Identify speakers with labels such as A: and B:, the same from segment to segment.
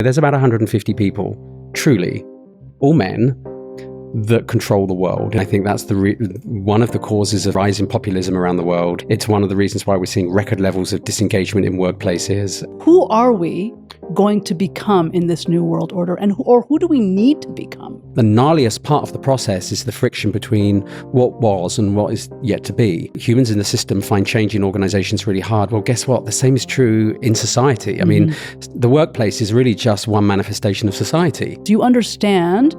A: There's about 150 people, truly, all men, that control the world. I think that's one of the causes of rising populism around the world. It's one of the reasons why we're seeing record levels of disengagement in workplaces.
B: Who are we going to become in this new world order, and who do we need to become?
A: The gnarliest part of the process is the friction between what was and what is yet to be. Humans in the system find change in organizations really hard. Well, guess what? The same is true in society. I mean, the workplace is really just one manifestation of society.
B: Do you understand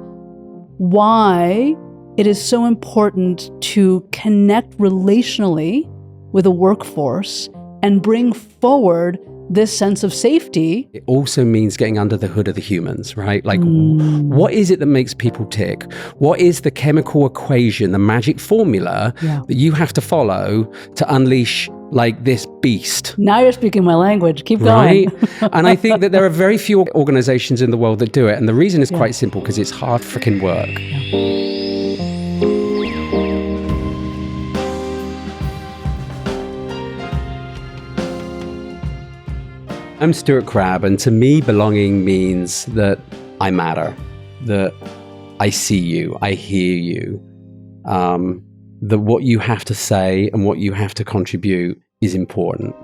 B: why it is so important to connect relationally with a workforce and bring forward this sense of safety?
A: It also means getting under the hood of the humans, right? Like, what is it that makes people tick? What is the chemical equation, the magic formula that you have to follow to unleash like this beast?
B: Now you're speaking my language. Keep going.
A: Right? And I think that there are very few organizations in the world that do it. And the reason is quite simple, because it's hard freaking work. I'm Stuart Crabb, and to me, belonging means that I matter, that I see you, I hear you, that what you have to say and what you have to contribute is important.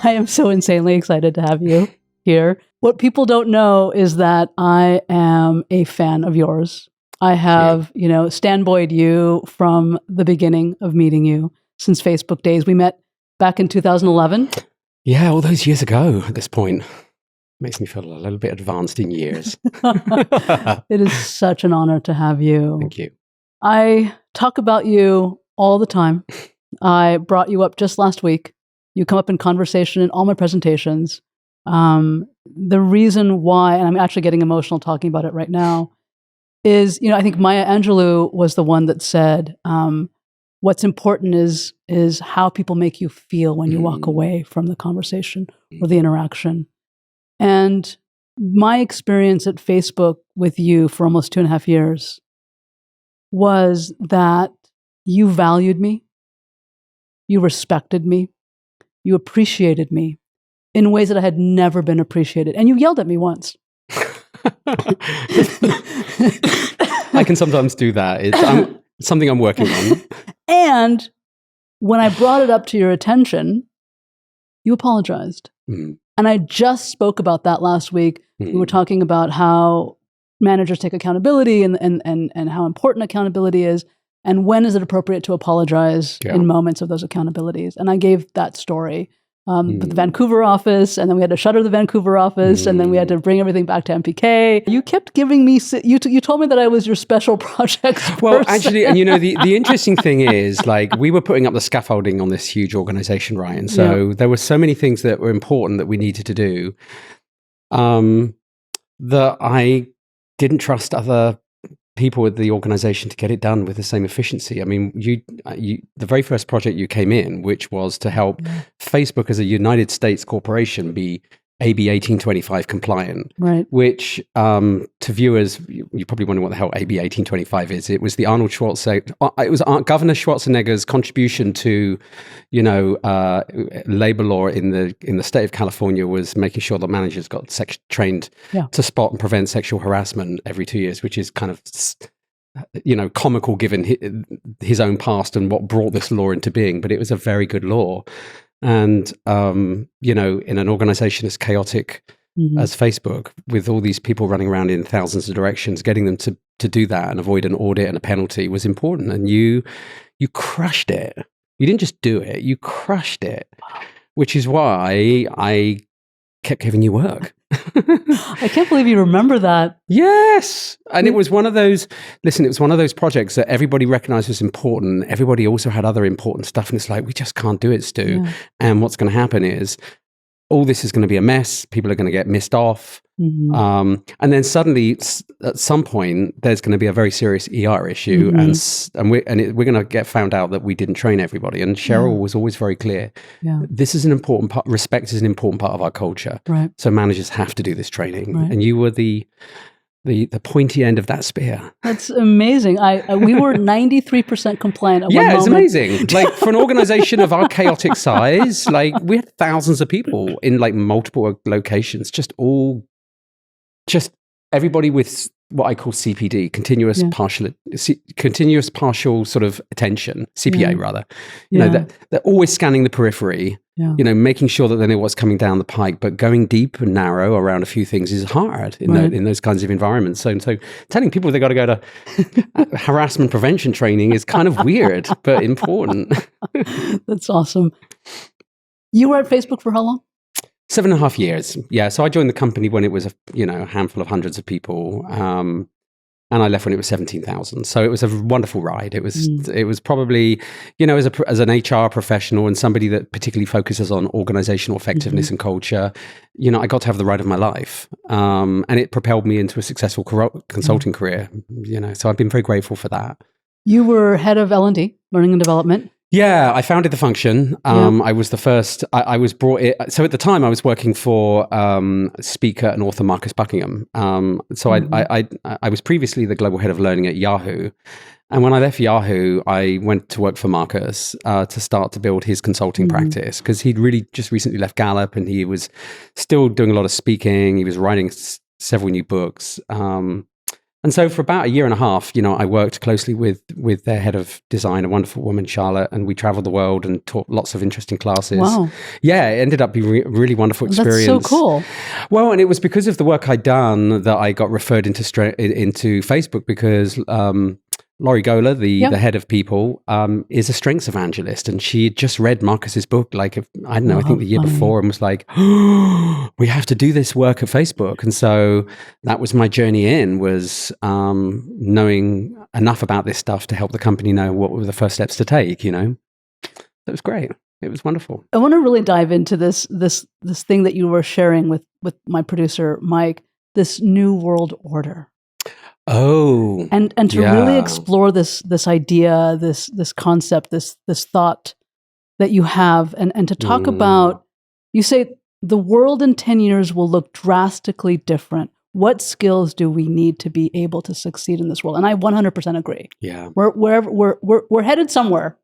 B: I am so insanely excited to have you here. What people don't know is that I am a fan of yours. I have, standboyed you from the beginning of meeting you since Facebook days. We met back in 2011.
A: Yeah, all those years ago at this point. Makes me feel a little bit advanced in years.
B: It is such an honor to have you.
A: Thank you.
B: I talk about you all the time. I brought you up just last week. You come up in conversation in all my presentations. The reason why, and I'm actually getting emotional talking about it right now, is, I think Maya Angelou was the one that said, what's important is how people make you feel when you walk away from the conversation or the interaction. And my experience at Facebook with you for almost 2.5 years was that you valued me, you respected me, you appreciated me in ways that I had never been appreciated. And you yelled at me once.
A: I can sometimes do that. It's something I'm working on.
B: And when I brought it up to your attention, you apologized. And I just spoke about that last week. We were talking about how managers take accountability and how important accountability is, and when is it appropriate to apologize in moments of those accountabilities. And I gave that story. The Vancouver office, and then we had to shutter the Vancouver office, and then we had to bring everything back to MPK. You kept giving me, you told me that I was your special projects person.
A: Well, actually, and the interesting thing is, like, we were putting up the scaffolding on this huge organization, right? And so there were so many things that were important that we needed to do that I didn't trust other people with the organization to get it done with the same efficiency. I mean, the very first project you came in, which was to help Facebook as a United States corporation be AB 1825 compliant,
B: right?
A: Which to viewers, you probably wonder what the hell AB 1825 is. It was the Arnold Schwarzenegger, it was Governor Schwarzenegger's contribution to, labor law in the state of California, was making sure that managers got trained to spot and prevent sexual harassment every 2 years, which is kind of, comical given his own past and what brought this law into being. But it was a very good law. And, in an organization as chaotic as Facebook, with all these people running around in thousands of directions, getting them to do that and avoid an audit and a penalty was important. And you crushed it. You didn't just do it, you crushed it, which is why I kept giving you work.
B: I can't believe you remember that.
A: Yes. And it was one of those projects that everybody recognized was important. Everybody also had other important stuff. And it's like, we just can't do it, Stu. Yeah. And what's going to happen is all this is going to be a mess. People are going to get missed off. And then suddenly, at some point, there's going to be a very serious ER issue. And we're going to get found out that we didn't train everybody. And Cheryl was always very clear. This is an important part. Respect is an important part of our culture.
B: Right.
A: So managers have to do this training. Right. And you were the the pointy end of that spear.
B: That's amazing. We were 93% compliant at one moment.
A: Yeah, it's amazing. Like for an organization of our chaotic size, like we had thousands of people in like multiple locations, just everybody with what I call CPD, continuous partial sort of attention, CPA rather. You know, they're always scanning the periphery, you know, making sure that they know what's coming down the pike, but going deep and narrow around a few things is hard in those kinds of environments. So telling people they got to go to harassment prevention training is kind of weird, but important.
B: That's awesome. You were at Facebook for how long?
A: 7.5 years. Yeah. So I joined the company when it was a handful of hundreds of people. And I left when it was 17,000. So it was a wonderful ride. It was probably, you know, as an HR professional and somebody that particularly focuses on organizational effectiveness and culture, you know, I got to have the ride of my life. And it propelled me into a successful consulting career, you know, so I've been very grateful for that. You
B: were head of L&D, learning and development.
A: Yeah, I founded the function. I was the first. I was brought in. So at the time, I was working for speaker and author Marcus Buckingham. I was previously the global head of learning at Yahoo, and when I left Yahoo, I went to work for Marcus to start to build his consulting practice, because he'd really just recently left Gallup and he was still doing a lot of speaking. He was writing several new books. And so for about 1.5 years, you know, I worked closely with their head of design, a wonderful woman, Charlotte, and we traveled the world and taught lots of interesting classes.
B: Wow.
A: Yeah, it ended up being a really wonderful experience.
B: That's so cool.
A: Well, and it was because of the work I'd done that I got referred into Facebook, because Laurie Gola, the head of people, is a strengths evangelist, and she had just read Marcus's book, I think the year before, and was like, oh, we have to do this work at Facebook. And so that was my journey was knowing enough about this stuff to help the company know what were the first steps to take, you know. It was great. It was wonderful.
B: I want to really dive into this thing that you were sharing with my producer, Mike, this new world order.
A: Oh,
B: and to really explore this idea, this concept, this thought that you have, and to talk about, you say the world in 10 years will look drastically different. What skills do we need to be able to succeed in this world? And I 100% agree.
A: Yeah,
B: we're headed somewhere.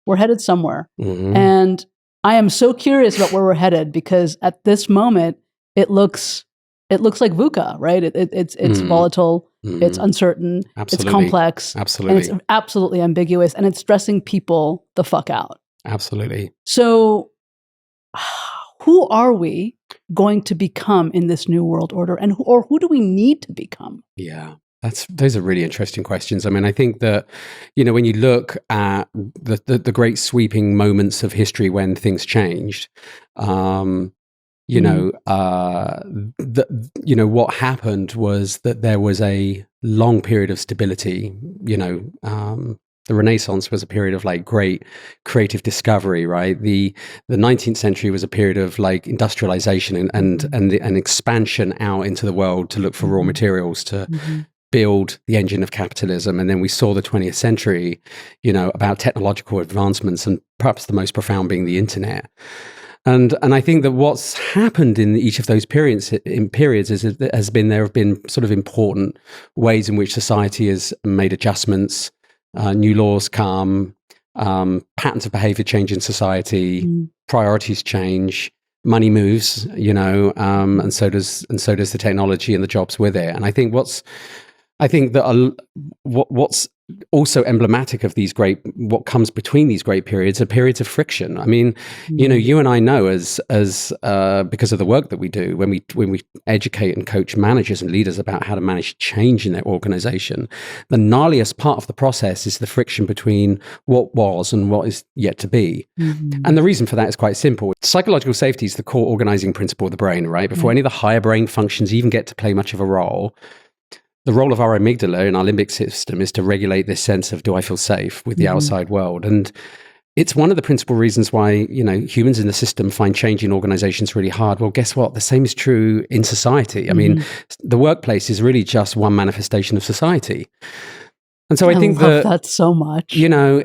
B: We're headed somewhere, and I am so curious about where we're headed, because at this moment it looks like VUCA, right? It's volatile, it's uncertain, it's complex, and it's absolutely ambiguous, and it's stressing people the fuck out.
A: Absolutely.
B: So who are we going to become in this new world order, or who do we need to become?
A: Yeah. Those are really interesting questions. I mean, I think that, you know, when you look at the great sweeping moments of history when things changed, you know, what happened was that there was a long period of stability. You know, the Renaissance was a period of like great creative discovery, right? The 19th century was a period of like industrialization and expansion out into the world to look for raw materials to build the engine of capitalism. And then we saw the 20th century, you know, about technological advancements, and perhaps the most profound being the internet. And I think that what's happened in each of those periods is there have been sort of important ways in which society has made adjustments, new laws come, patterns of behavior change in society, priorities change, money moves, you know, and so does the technology and the jobs with it. And I think what's also emblematic of what comes between these great periods are periods of friction. I mean, you know, you and I know as because of the work that we do, when we educate and coach managers and leaders about how to manage change in their organization, the gnarliest part of the process is the friction between what was and what is yet to be. And the reason for that is quite simple. Psychological safety is the core organizing principle of the brain, right? Before any of the higher brain functions even get to play much of a role, the role of our amygdala in our limbic system is to regulate this sense of, do I feel safe with the outside world? And it's one of the principal reasons why, you know, humans in the system find change in organizations really hard. Well, guess what? The same is true in society. I mean, the workplace is really just one manifestation of society. And so I think
B: that so much.
A: You know,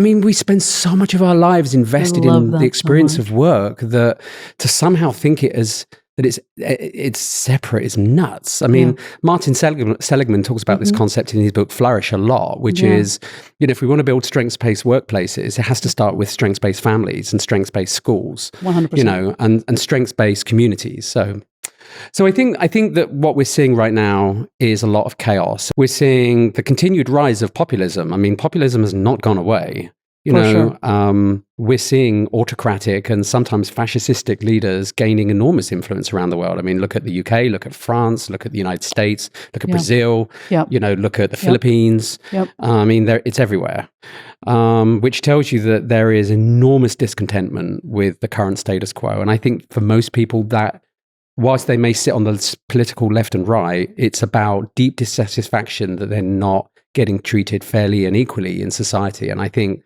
A: we spend so much of our lives invested in the experience of work that to somehow think it as that it's separate is nuts. I mean, Martin Seligman talks about this concept in his book Flourish a lot, which is, if we want to build strengths-based workplaces, it has to start with strengths-based families and strengths-based schools,
B: 100%.
A: And strengths-based communities. So I think that what we're seeing right now is a lot of chaos. We're seeing the continued rise of populism. I mean, populism has not gone away. We're seeing autocratic and sometimes fascistic leaders gaining enormous influence around the world. I mean, look at the UK, look at France, look at the United States, look at Brazil, look at the Philippines. I mean, it's everywhere, which tells you that there is enormous discontentment with the current status quo. And I think for most people that, whilst they may sit on the political left and right, it's about deep dissatisfaction that they're not getting treated fairly and equally in society. And I think,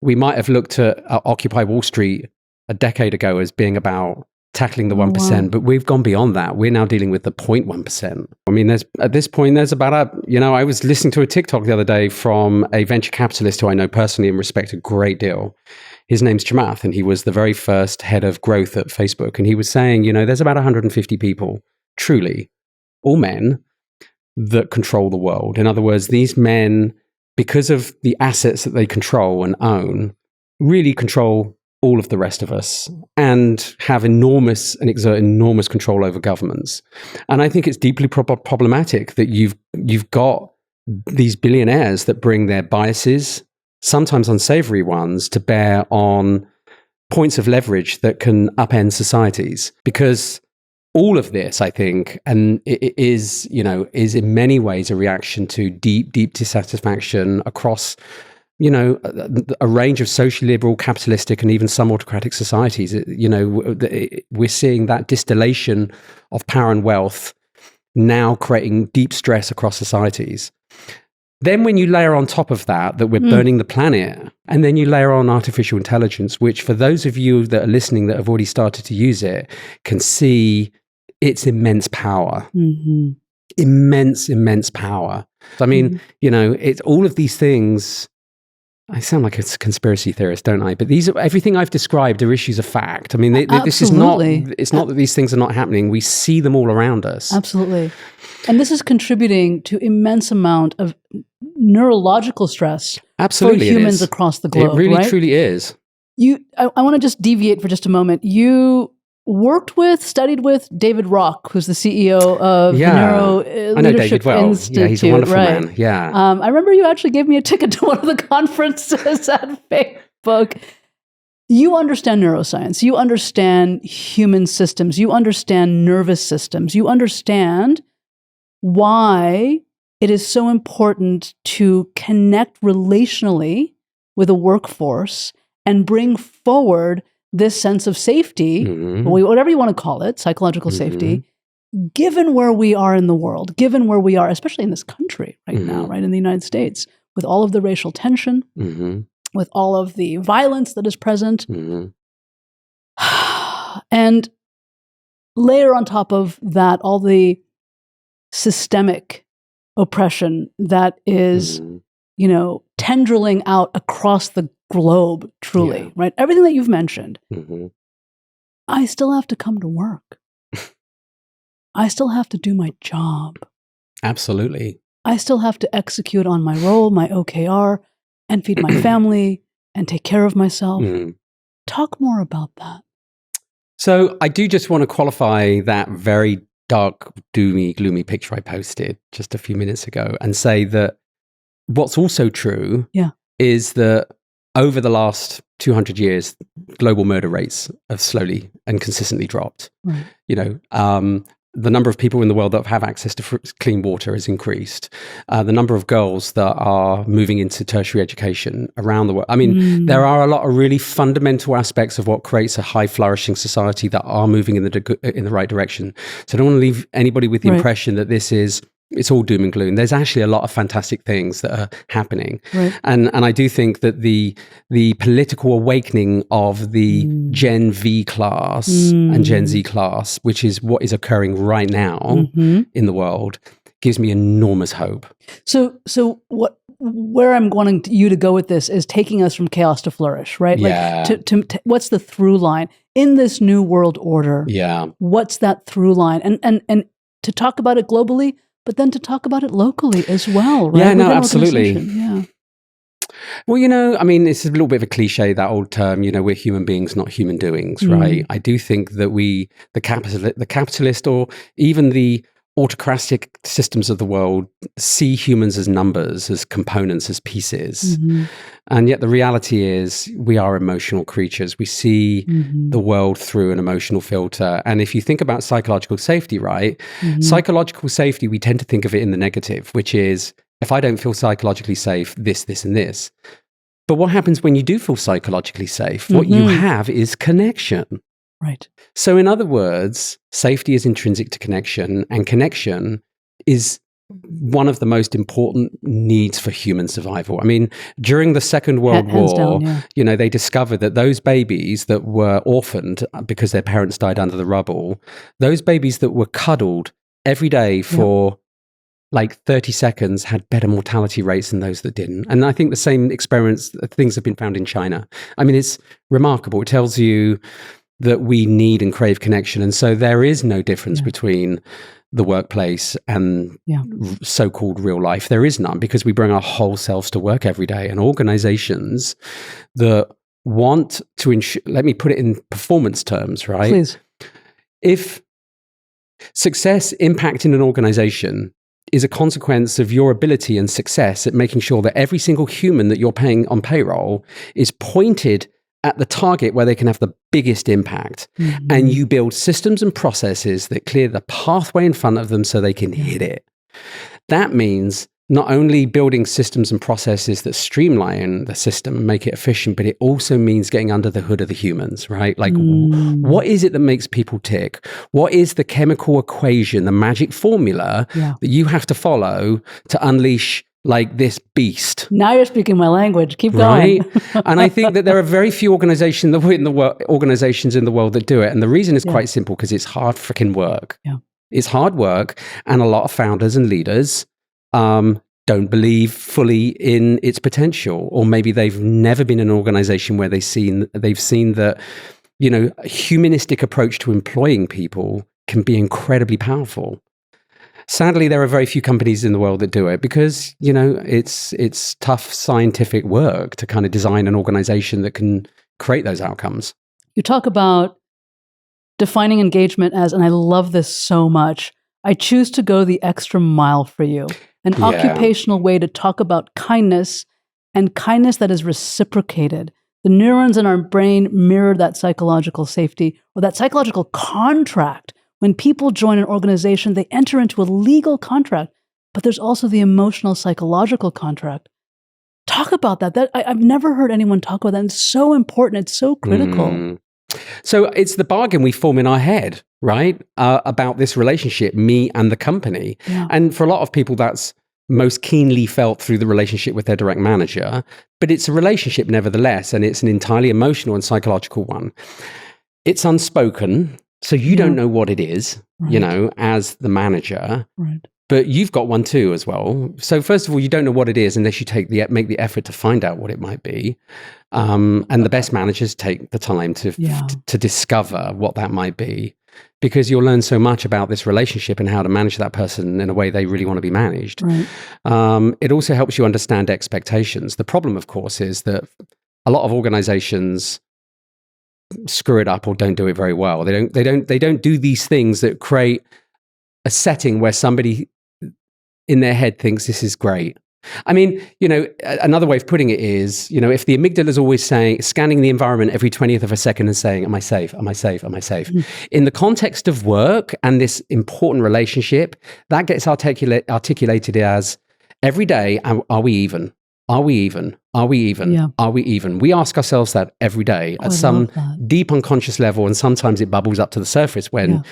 A: we might have looked at Occupy Wall Street a decade ago as being about tackling the 1%, but we've gone beyond that. We're now dealing with the 0.1%. I mean, at this point, there's about I was listening to a TikTok the other day from a venture capitalist who I know personally and respect a great deal. His name's Chamath, and he was the very first head of growth at Facebook. And he was saying, there's about 150 people, truly, all men, that control the world. In other words, these men, because of the assets that they control and own, really control all of the rest of us and have enormous and exert enormous control over governments. And I think it's deeply problematic that you've got these billionaires that bring their biases, sometimes unsavory ones, to bear on points of leverage that can upend societies. Because all of this, I think, and it is in many ways a reaction to deep, deep dissatisfaction across, a range of socially liberal, capitalistic, and even some autocratic societies. We're seeing that distillation of power and wealth now creating deep stress across societies. Then when you layer on top of that we're burning the planet, and then you layer on artificial intelligence, which for those of you that are listening that have already started to use it, can see its immense power. Immense power. I mean, it's all of these things. I sound like a conspiracy theorist, don't I? But everything I've described are issues of fact. I mean, this is not, it's not that these things are not happening. We see them all around us.
B: Absolutely. And this is contributing to immense amount of neurological stress for humans across the globe.
A: It really, truly is.
B: I want to just deviate for just a moment. You studied with David Rock, who's the CEO of the Leadership Institute.
A: Yeah, he's a wonderful man. Yeah.
B: I remember you actually gave me a ticket to one of the conferences at Facebook. You understand neuroscience. You understand human systems. You understand nervous systems. You understand why it is so important to connect relationally with a workforce and bring forward this sense of safety, whatever you want to call it, psychological safety, given where we are in the world, given where we are, especially in this country right now, right, in the United States, with all of the racial tension, with all of the violence that is present. And layer on top of that all the systemic oppression that is, tendriling out across the globe, truly, right? Everything that you've mentioned. I still have to come to work. I still have to do my job.
A: Absolutely.
B: I still have to execute on my role, my OKR, and feed my family and take care of myself. Talk more about that.
A: So I do just want to qualify that very dark, doomy, gloomy picture I posted just a few minutes ago and say that what's also true is that over the last 200 years, global murder rates have slowly and consistently dropped. The number of people in the world that have access to clean water has increased. The number of girls that are moving into tertiary education around the world. I mean, there are a lot of really fundamental aspects of what creates a high flourishing society that are moving in the right direction. So I don't want to leave anybody with the impression that it's all doom and gloom. There's actually a lot of fantastic things that are happening. And I do think that the political awakening of the Gen V class and Gen Z class, which is what is occurring right now in the world, gives me enormous hope.
B: So what where I'm wanting you to go with this is taking us from chaos to flourish, right?
A: Yeah.
B: Like to what's the through line in this new world order?
A: Yeah.
B: What's that through line? And to talk about it globally, but then to talk about it locally as well, right?
A: Yeah, no, absolutely.
B: Yeah.
A: Well, I mean, it's a little bit of a cliche, that old term, we're human beings, not human doings, right? I do think that the capitalist or even the autocratic systems of the world see humans as numbers, as components, as pieces. And yet the reality is we are emotional creatures. We see the world through an emotional filter. And if you think about psychological safety, right? Psychological safety, we tend to think of it in the negative, which is, if I don't feel psychologically safe, this, and this. But what happens when you do feel psychologically safe? What you have is connection.
B: Right.
A: So in other words, safety is intrinsic to connection, and connection is one of the most important needs for human survival. I mean, during the Second World War, they discovered that those babies that were orphaned because their parents died under the rubble, those babies that were cuddled every day for like 30 seconds had better mortality rates than those that didn't. And I think the same things have been found in China. I mean, it's remarkable. It tells you that we need and crave connection. And so there is no difference between the workplace and so-called real life. There is none, because we bring our whole selves to work every day. And organizations that want to ensure, let me put it in performance terms, right?
B: Please.
A: If success, impact in an organization is a consequence of your ability and success at making sure that every single human that you're paying on payroll is pointed at the target where they can have the biggest impact, and you build systems and processes that clear the pathway in front of them so they can hit it. That means not only building systems and processes that streamline the system and make it efficient, but it also means getting under the hood of the humans, right? Like, what is it that makes people tick? What is the chemical equation, the magic formula that you have to follow to unleash like this beast?
B: Now you're speaking my language. Keep going.
A: Right? And I think that there are very few organizations in the world that do it. And the reason is quite simple, because it's hard freaking work.
B: Yeah.
A: It's hard work. And a lot of founders and leaders don't believe fully in its potential, or maybe they've never been in an organization where they've seen that, a humanistic approach to employing people can be incredibly powerful. Sadly, there are very few companies in the world that do it, because, it's tough scientific work to kind of design an organization that can create those outcomes.
B: You talk about defining engagement as, and I love this so much, I choose to go the extra mile for you. An occupational way to talk about kindness, and kindness that is reciprocated. The neurons in our brain mirror that psychological safety, or that psychological contract. When people join an organization, they enter into a legal contract, but there's also the emotional, psychological contract. Talk about that. I've never heard anyone talk about that. It's so important. It's so critical.
A: So it's the bargain we form in our head, right? About this relationship, me and the company. Yeah. And for a lot of people, that's most keenly felt through the relationship with their direct manager. But it's a relationship nevertheless, and it's an entirely emotional and psychological one. It's unspoken. So you don't know what it is, as the manager. Right. But you've got one too as well. So first of all, you don't know what it is unless you make the effort to find out what it might be. And the best managers take the time to discover what that might be, because you'll learn so much about this relationship and how to manage that person in a way they really want to be managed. Right. It also helps you understand expectations. The problem, of course, is that a lot of organizations screw it up or don't do it very well. They don't do these things that create a setting where somebody in their head thinks this is great. I mean, another way of putting it is, if the amygdala is always scanning the environment every 20th of a second and saying, am I safe? Am I safe? Am I safe? In the context of work and this important relationship, that gets articulated as, every day, are we even? Are we even? Are we even? Yeah. Are we even? We ask ourselves that every day at some deep unconscious level, and sometimes it bubbles up to the surface when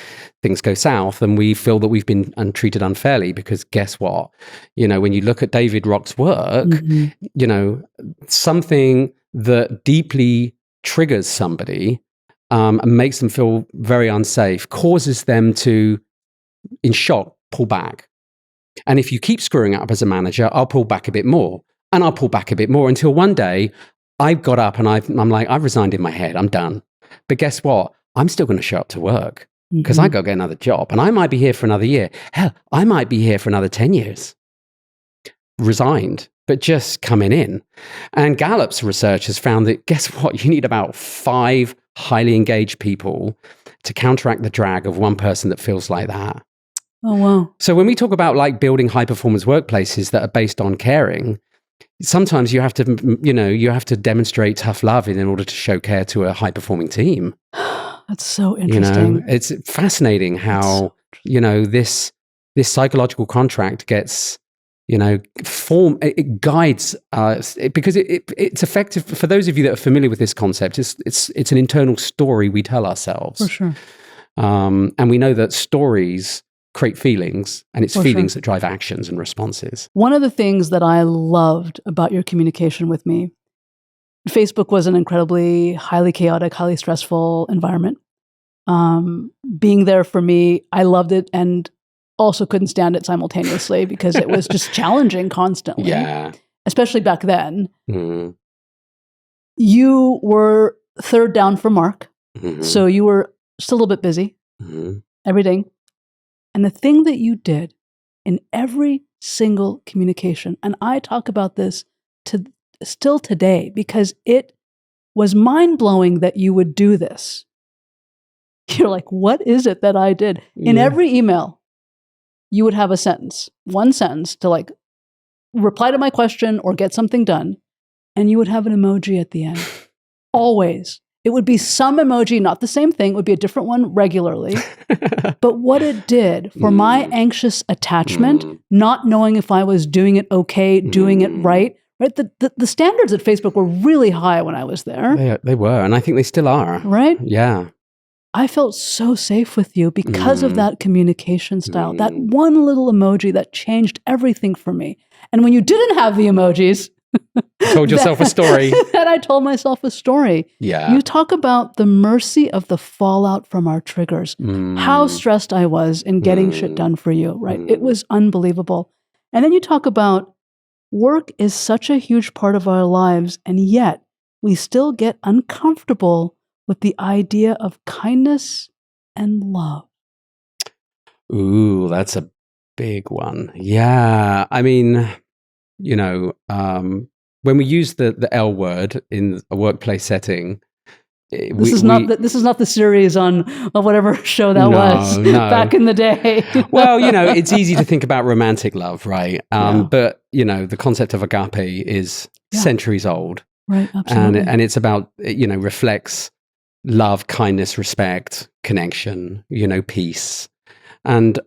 A: things go south and we feel that we've been treated unfairly, because guess what? When you look at David Rock's work, something that deeply triggers somebody and makes them feel very unsafe causes them to, in shock, pull back. And if you keep screwing up as a manager, I'll pull back a bit more. And I'll pull back a bit more until one day I got up and I'm like, I've resigned in my head. I'm done. But guess what? I'm still going to show up to work because I got to get another job. And I might be here for another year. Hell, I might be here for another 10 years. Resigned, but just coming in. And Gallup's research has found that, guess what? You need about 5 highly engaged people to counteract the drag of one person that feels like that.
B: Oh, wow.
A: So when we talk about like building high performance workplaces that are based on caring, sometimes you have to demonstrate tough love in order to show care to a high performing team.
B: That's so interesting.
A: It's fascinating how, this psychological contract gets, it guides because it's effective. For those of you that are familiar with this concept, it's an internal story we tell ourselves.
B: For sure.
A: And we know that stories create feelings, and it's feelings that drive actions and responses.
B: One of the things that I loved about your communication with me, Facebook was an incredibly highly chaotic, highly stressful environment. Being there for me, I loved it and also couldn't stand it simultaneously because it was just challenging constantly.
A: Yeah.
B: Especially back then. Mm. You were third down for Mark, so you were still a little bit busy every day. And the thing that you did in every single communication, and I talk about this still today because it was mind-blowing that you would do this. You're like, what is it that I did? In every email, you would have one sentence to like reply to my question or get something done, and you would have an emoji at the end. Always. It would be some emoji, not the same thing. It would be a different one regularly. But what it did for my anxious attachment, not knowing if I was doing it okay, doing it right? The standards at Facebook were really high when I was there.
A: They were, and I think they still are.
B: Right?
A: Yeah.
B: I felt so safe with you because of that communication style, that one little emoji that changed everything for me. And when you didn't have the emojis,
A: told yourself a story.
B: Then I told myself a story.
A: Yeah.
B: You talk about the mercy of the fallout from our triggers, how stressed I was in getting shit done for you, right? It was unbelievable. And then you talk about work is such a huge part of our lives, and yet we still get uncomfortable with the idea of kindness and love.
A: Ooh, that's a big one. Yeah. I mean, when we use the L word in a workplace setting,
B: this is not the series on whatever show that was back in the day.
A: Well, it's easy to think about romantic love, right? But the concept of agape is centuries old,
B: right? Absolutely,
A: and it's about reflects love, kindness, respect, connection, peace, and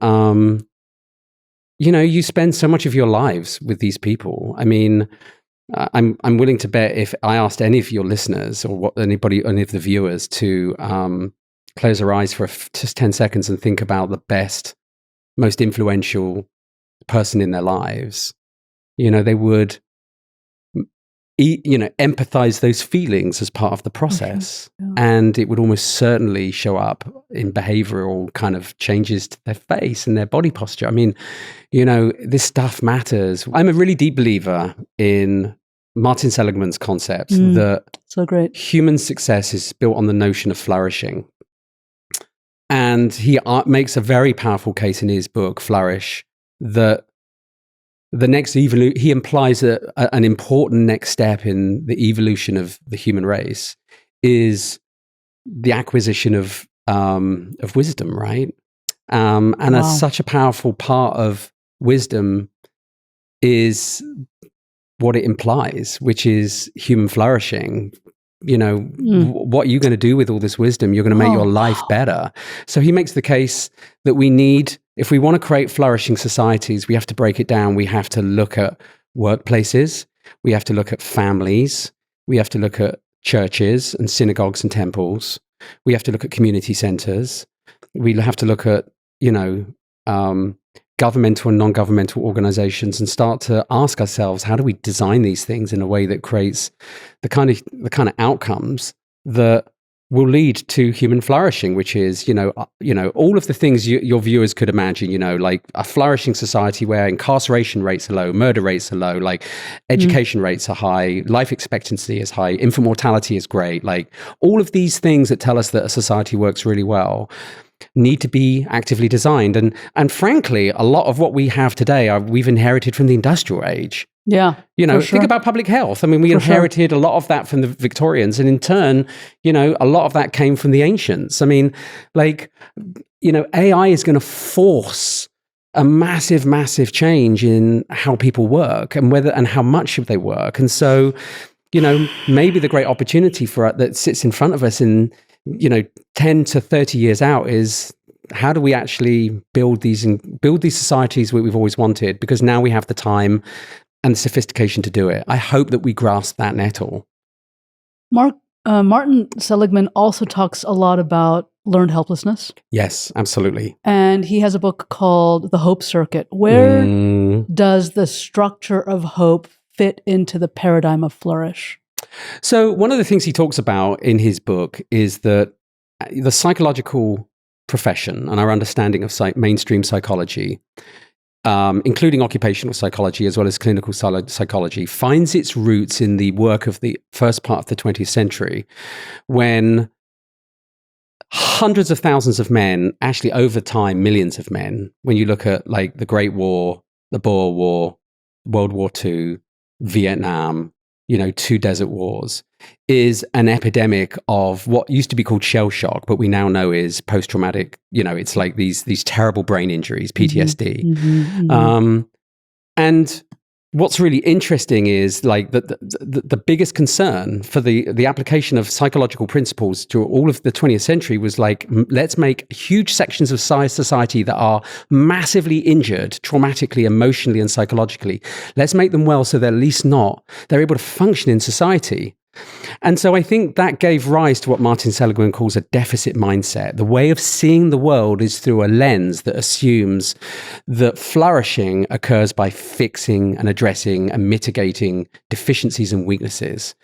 A: you spend so much of your lives with these people. I mean, I'm willing to bet if I asked any of your listeners or any of the viewers to close their eyes for just 10 seconds and think about the best, most influential person in their lives, they would, empathize those feelings as part of the process. Okay. Yeah. And it would almost certainly show up in behavioral kind of changes to their face and their body posture. I mean, this stuff matters. I'm a really deep believer in Martin Seligman's concept that
B: so great.
A: Human success is built on the notion of flourishing. And he makes a very powerful case in his book, Flourish, that the next he implies an important next step in the evolution of the human race is the acquisition of wisdom, right? And as such a powerful part of wisdom is what it implies, which is human flourishing. What are you going to do with all this wisdom? You're going to make your life better. So he makes the case that we need, if we want to create flourishing societies, we have to break it down. We have to look at workplaces. We have to look at families. We have to look at churches and synagogues and temples. We have to look at community centers. We have to look at, governmental and non-governmental organizations and start to ask ourselves, how do we design these things in a way that creates the kind of outcomes that will lead to human flourishing, which is, all of the things your viewers could imagine, like a flourishing society where incarceration rates are low, murder rates are low, like education rates are high, life expectancy is high, infant mortality is great. Like all of these things that tell us that a society works really well need to be actively designed. And frankly, a lot of what we have today we've inherited from the industrial age.
B: Yeah.
A: Think about public health. I mean, we inherited a lot of that from the Victorians, and in turn, a lot of that came from the ancients. I mean, AI is going to force a massive, massive change in how people work and how much they work. And so, maybe the great opportunity that sits in front of us in 10 to 30 years out is, how do we actually build these societies that we've always wanted? Because now we have the time and the sophistication to do it. I hope that we grasp that nettle.
B: Martin Seligman also talks a lot about learned helplessness.
A: Yes, absolutely.
B: And he has a book called The Hope Circuit. Where does the structure of hope fit into the paradigm of flourish?
A: So one of the things he talks about in his book is that the psychological profession and our understanding of mainstream psychology, including occupational psychology as well as clinical psychology, finds its roots in the work of the first part of the 20th century, when hundreds of thousands of men, actually over time, millions of men, when you look at like the Great War, the Boer War, World War II, Vietnam, 2 desert wars, is an epidemic of what used to be called shell shock, but we now know is post-traumatic, it's like these terrible brain injuries, PTSD. And what's really interesting is like the biggest concern for the application of psychological principles to all of the 20th century was like, let's make huge sections of society that are massively injured, traumatically, emotionally, and psychologically. Let's make them well so they're at least they're able to function in society. And so I think that gave rise to what Martin Seligman calls a deficit mindset. The way of seeing the world is through a lens that assumes that flourishing occurs by fixing and addressing and mitigating deficiencies and weaknesses.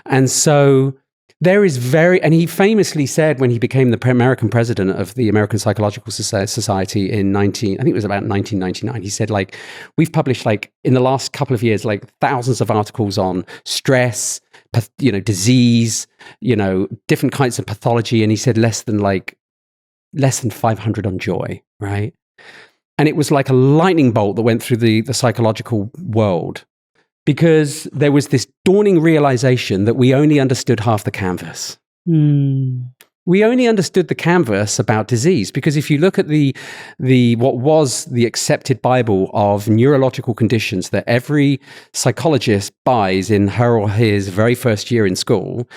A: And so there is and he famously said when he became the American president of the American Psychological Society in I think it was about 1999, he said, like, we've published like in the last couple of years, like thousands of articles on stress, disease, different kinds of pathology. And he said less than 500 on joy, right? And it was like a lightning bolt that went through the psychological world, because there was this dawning realization that we only understood half the canvas. We only understood the canvas about disease, because if you look at the what was the accepted Bible of neurological conditions that every psychologist buys in her or his very first year in school,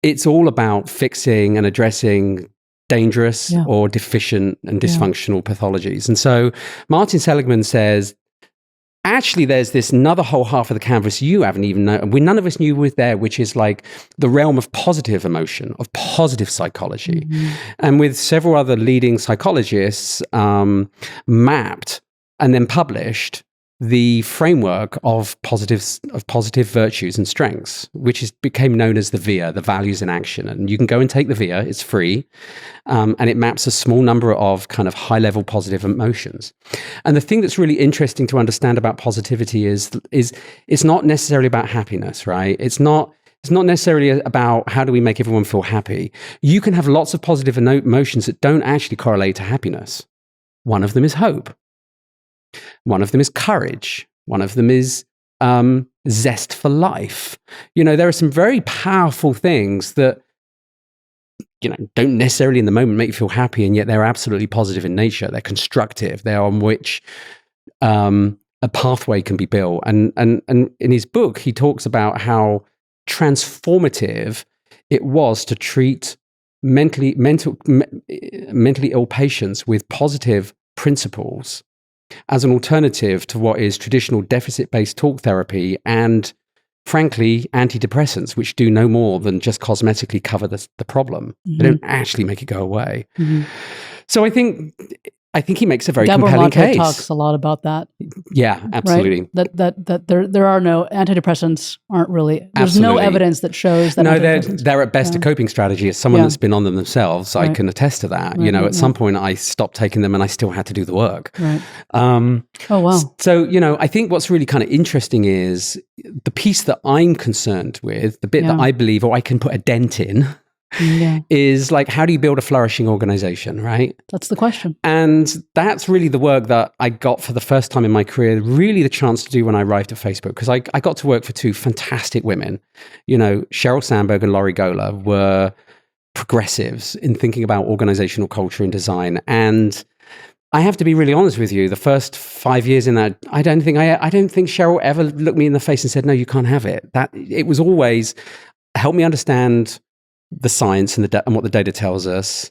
A: it's all about fixing and addressing dangerous or deficient and dysfunctional pathologies. And so Martin Seligman says, actually, there's this another whole half of the canvas you haven't even known, none of us knew was there, which is like the realm of positive emotion, of positive psychology. And with several other leading psychologists, mapped and then published the framework of positive virtues and strengths, which became known as the VIA, the values in action. And you can go and take the VIA, it's free, and it maps a small number of kind of high-level positive emotions. And the thing that's really interesting to understand about positivity is it's not necessarily about happiness, right? It's not necessarily about how do we make everyone feel happy. You can have lots of positive emotions that don't actually correlate to happiness. One of them is hope. One of them is courage. One of them is zest for life. There are some very powerful things that, don't necessarily in the moment make you feel happy, and yet they're absolutely positive in nature. They're constructive. They're on which a pathway can be built. And in his book, he talks about how transformative it was to treat mentally ill patients with positive principles as an alternative to what is traditional deficit-based talk therapy and, frankly, antidepressants, which do no more than just cosmetically cover the problem. They don't actually make it go away. So I think I think he makes a very
B: Gabor
A: compelling
B: Mate
A: case.
B: talks a lot about that.
A: Yeah, absolutely.
B: Right? That there are no antidepressants aren't really. There's no evidence that shows that.
A: No, they're at best a coping strategy. As someone that's been on them themselves, I can attest to that. At some point I stopped taking them and I still had to do the work.
B: Right.
A: Oh
B: wow.
A: So I think what's really kind of interesting is the piece that I'm concerned with, the bit that I believe, or I can put a dent in. Is like, how do you build a flourishing organization, right?
B: That's the question. And
A: that's really the work that I got for the first time in my career, really the chance to do when I arrived at Facebook, because I got to work for two fantastic women. Sheryl Sandberg and Laurie Gola were progressives in thinking about organizational culture and design. And I have to be really honest with you, the first 5 years in that, I don't think Sheryl ever looked me in the face and said, no, you can't have it. That it was always, help me understand the science and what the data tells us.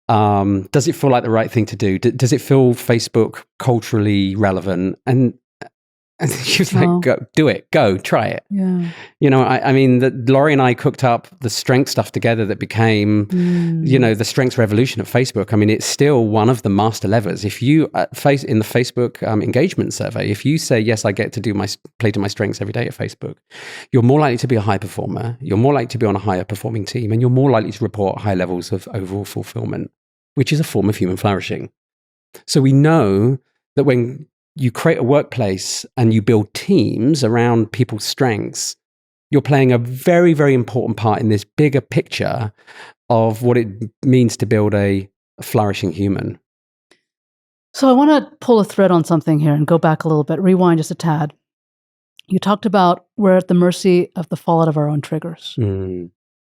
A: Does it feel like the right thing to do? Does it feel Facebook culturally relevant? And she was like, go, do it, go, try it.
B: Yeah.
A: I mean, Laurie and I cooked up the strength stuff together that became, the strengths revolution at Facebook. I mean, it's still one of the master levers. If you, in the Facebook engagement survey, if you say, yes, I get to play to my strengths every day at Facebook, you're more likely to be a high performer, you're more likely to be on a higher performing team, and you're more likely to report high levels of overall fulfillment, which is a form of human flourishing. So we know that when you create a workplace and you build teams around people's strengths, you're playing a very, very important part in this bigger picture of what it means to build a flourishing human.
B: So I want to pull a thread on something here and go back a little bit, rewind just a tad. You talked about we're at the mercy of the fallout of our own triggers,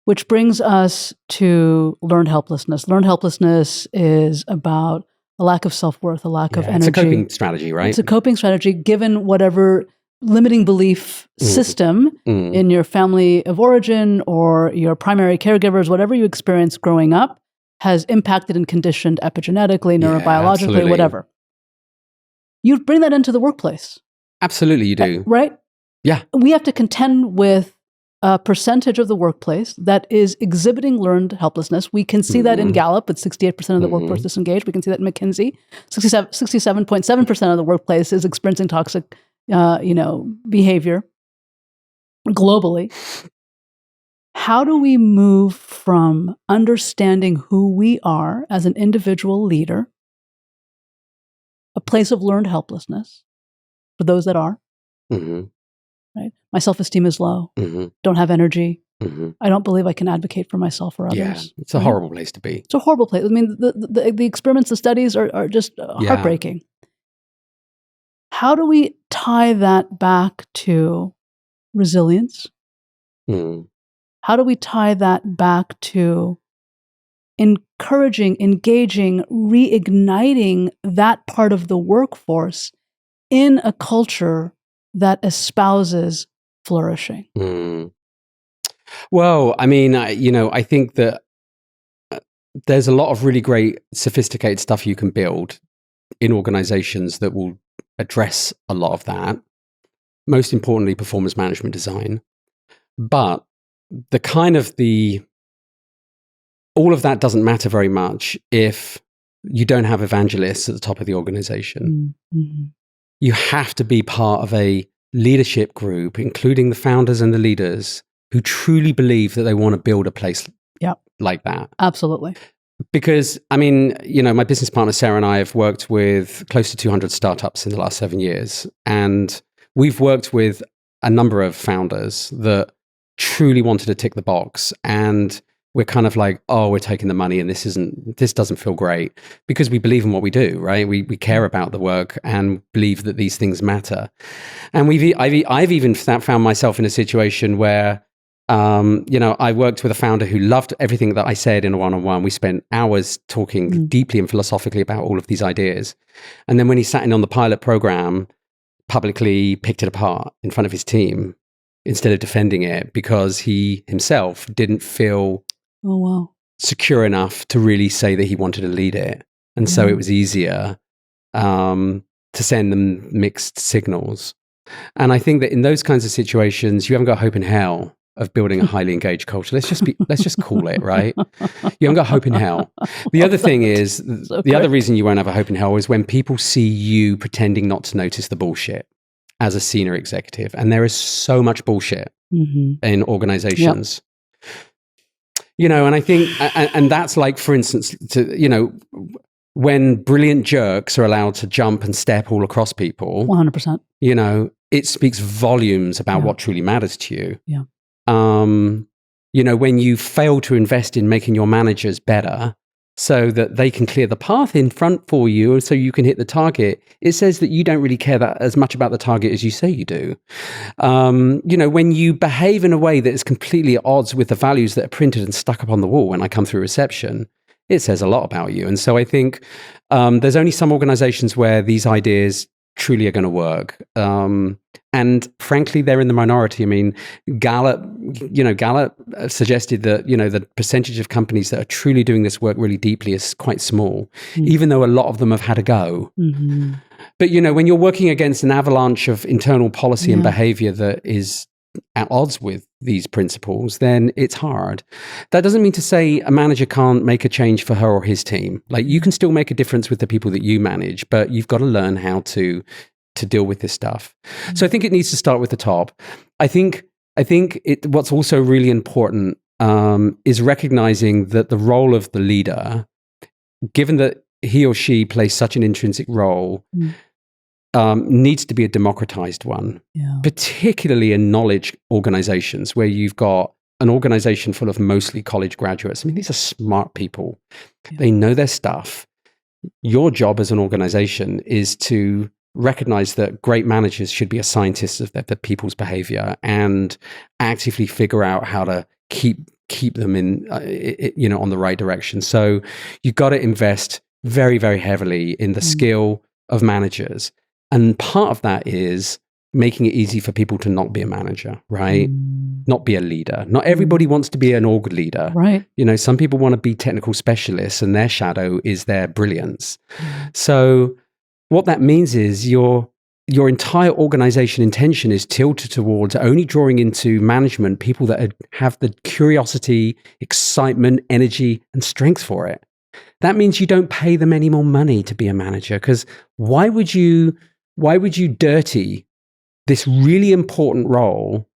B: which brings us to learned helplessness. Learned helplessness is about a lack of self-worth, a lack of energy.
A: It's a coping strategy, right?
B: It's a coping strategy given whatever limiting belief system in your family of origin or your primary caregivers, whatever you experienced growing up, has impacted and conditioned epigenetically, neurobiologically, whatever. You bring that into the workplace.
A: Absolutely, you do.
B: Right?
A: Yeah.
B: We have to contend with a percentage of the workplace that is exhibiting learned helplessness. We can see that in Gallup with 68% of the workforce disengaged. We can see that in McKinsey. 67.7% of the workplace is experiencing toxic, behavior globally. How do we move from understanding who we are as an individual leader, a place of learned helplessness for those that are, right? My self-esteem is low, don't have energy. I don't believe I can advocate for myself or others.
A: Yeah, it's a horrible place to be.
B: It's a horrible place. I mean, the experiments, the studies are just heartbreaking. How do we tie that back to resilience? How do we tie that back to encouraging, engaging, reigniting that part of the workforce in a culture that espouses flourishing?
A: Well, I mean, I think that there's a lot of really great, sophisticated stuff you can build in organizations that will address a lot of that. Most importantly, performance management design. But all of that doesn't matter very much if you don't have evangelists at the top of the organization. You have to be part of a leadership group, including the founders and the leaders, who truly believe that they want to build a place like that.
B: Absolutely.
A: Because, I mean, my business partner, Sarah, and I have worked with close to 200 startups in the last 7 years. And we've worked with a number of founders that truly wanted to tick the box. And we're kind of like, oh, we're taking the money and this doesn't feel great, because we believe in what we do, right? We care about the work and believe that these things matter. And I've even found myself in a situation where, I worked with a founder who loved everything that I said in a one-on-one. We spent hours talking deeply and philosophically about all of these ideas. And then when he sat in on the pilot program, publicly picked it apart in front of his team instead of defending it, because he himself didn't feel secure enough to really say that he wanted to lead it. And so it was easier to send them mixed signals. And I think that in those kinds of situations, you haven't got hope in hell of building a highly engaged culture. Let's just call it, right? You haven't got hope in hell. The other thing is, the other reason you won't have a hope in hell is when people see you pretending not to notice the bullshit as a senior executive. And there is so much bullshit in organizations. Yep. And I think, and that's like, for instance, when brilliant jerks are allowed to jump and step all across people,
B: 100%.
A: It speaks volumes about what truly matters to you.
B: Yeah.
A: When you fail to invest in making your managers better so that they can clear the path in front for you so you can hit the target, it says that you don't really care that as much about the target as you say you do. When you behave in a way that is completely at odds with the values that are printed and stuck up on the wall when I come through reception, it says a lot about you. And so I think there's only some organizations where these ideas truly are going to work. And frankly, they're in the minority. I mean, Gallup suggested that, the percentage of companies that are truly doing this work really deeply is quite small, even though a lot of them have had a go. Mm-hmm. But, when you're working against an avalanche of internal policy and behavior that is at odds with these principles, then it's hard. That doesn't mean to say a manager can't make a change for her or his team. Like, you can still make a difference with the people that you manage, but you've got to learn how to deal with this stuff. Mm-hmm. So I think it needs to start with the top. I think what's also really important is recognizing that the role of the leader, given that he or she plays such an intrinsic role, needs to be a democratized one, particularly in knowledge organizations where you've got an organization full of mostly college graduates. I mean, these are smart people. Yeah. They know their stuff. Your job as an organization is to recognize that great managers should be a scientist of the people's behavior and actively figure out how to keep them in, on the right direction. So you've got to invest very, very heavily in the skill of managers. And part of that is making it easy for people to not be a manager, right? Not be a leader. Not everybody wants to be an org leader.
B: Right.
A: Some people want to be technical specialists and their shadow is their brilliance. So what that means is your entire organization intention is tilted towards only drawing into management people that have the curiosity, excitement, energy, and strength for it. That means you don't pay them any more money to be a manager, because why would you dirty this really important role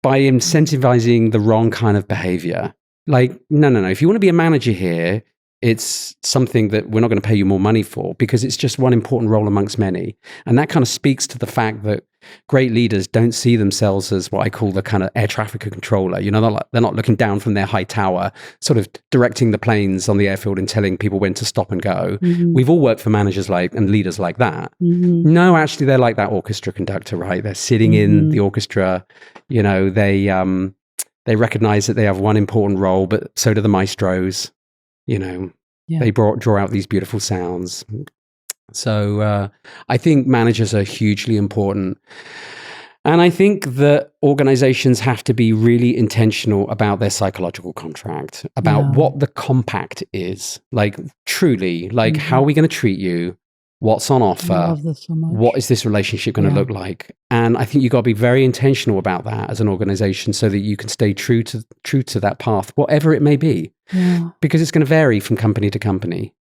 A: by incentivizing the wrong kind of behavior? Like, no. If you want to be a manager here, it's something that we're not going to pay you more money for, because it's just one important role amongst many. And that kind of speaks to the fact that great leaders don't see themselves as what I call the kind of air traffic controller. They're not looking down from their high tower, sort of directing the planes on the airfield and telling people when to stop and go. Mm-hmm. We've all worked for managers and leaders like that. Mm-hmm. No, actually, they're like that orchestra conductor, right? They're sitting in the orchestra. They recognize that they have one important role, but so do the maestros. They draw out these beautiful sounds. So I think managers are hugely important. And I think that organizations have to be really intentional about their psychological contract, about what the compact is. Like, truly, how are we going to treat you? What's on offer?
B: I love this so much.
A: What is this relationship going to look like? And I think you've got to be very intentional about that as an organization so that you can stay true to that path, whatever it may be. Yeah. Because it's going to vary from company to company.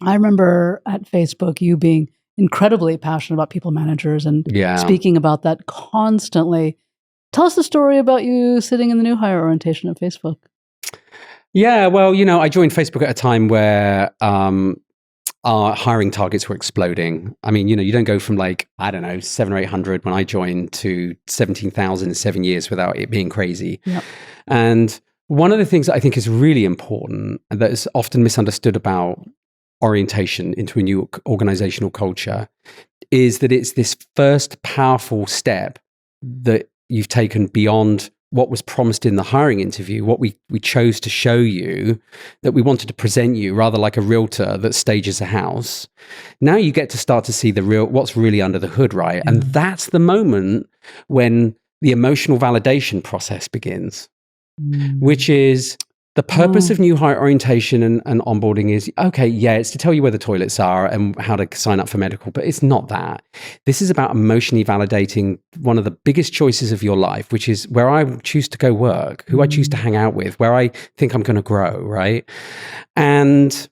B: I remember at Facebook, you being incredibly passionate about people managers and speaking about that constantly. Tell us the story about you sitting in the new hire orientation at Facebook.
A: Yeah, well, I joined Facebook at a time where our hiring targets were exploding. I mean, you don't go from 700 or 800 when I joined to 17,000 in 7 years without it being crazy. Yep. And one of the things that I think is really important and that is often misunderstood about orientation into a new organizational culture is that it's this first powerful step that you've taken beyond what was promised in the hiring interview, what we chose to show you, that we wanted to present you, rather like a realtor that stages a house. Now you get to start to see what's really under the hood, right? And that's the moment when the emotional validation process begins, which is The purpose of new hire orientation and onboarding is, okay, yeah, it's to tell you where the toilets are and how to sign up for medical, but it's not that. This is about emotionally validating one of the biggest choices of your life, which is where I choose to go work, who I choose to hang out with, where I think I'm going to grow, right? And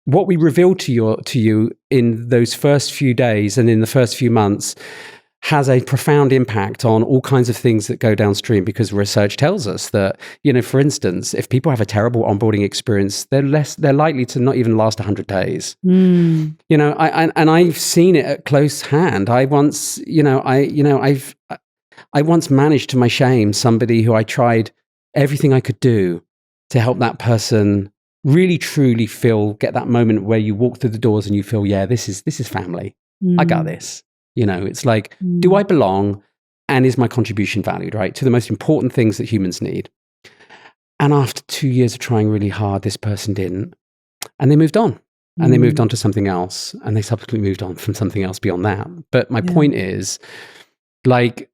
A: what we reveal to you in those first few days and in the first few months has a profound impact on all kinds of things that go downstream, because research tells us that, for instance, if people have a terrible onboarding experience, they're likely to not even last 100 days. I've seen it at close hand. I once managed, to my shame, somebody who I tried everything I could do to help that person really truly get that moment where you walk through the doors and you feel, yeah, this is family. I got this. It's like, do I belong? And is my contribution valued, right? To the most important things that humans need. And after 2 years of trying really hard, this person didn't. And they moved on. And they moved on to something else. And they subsequently moved on from something else beyond that. But my point is, like,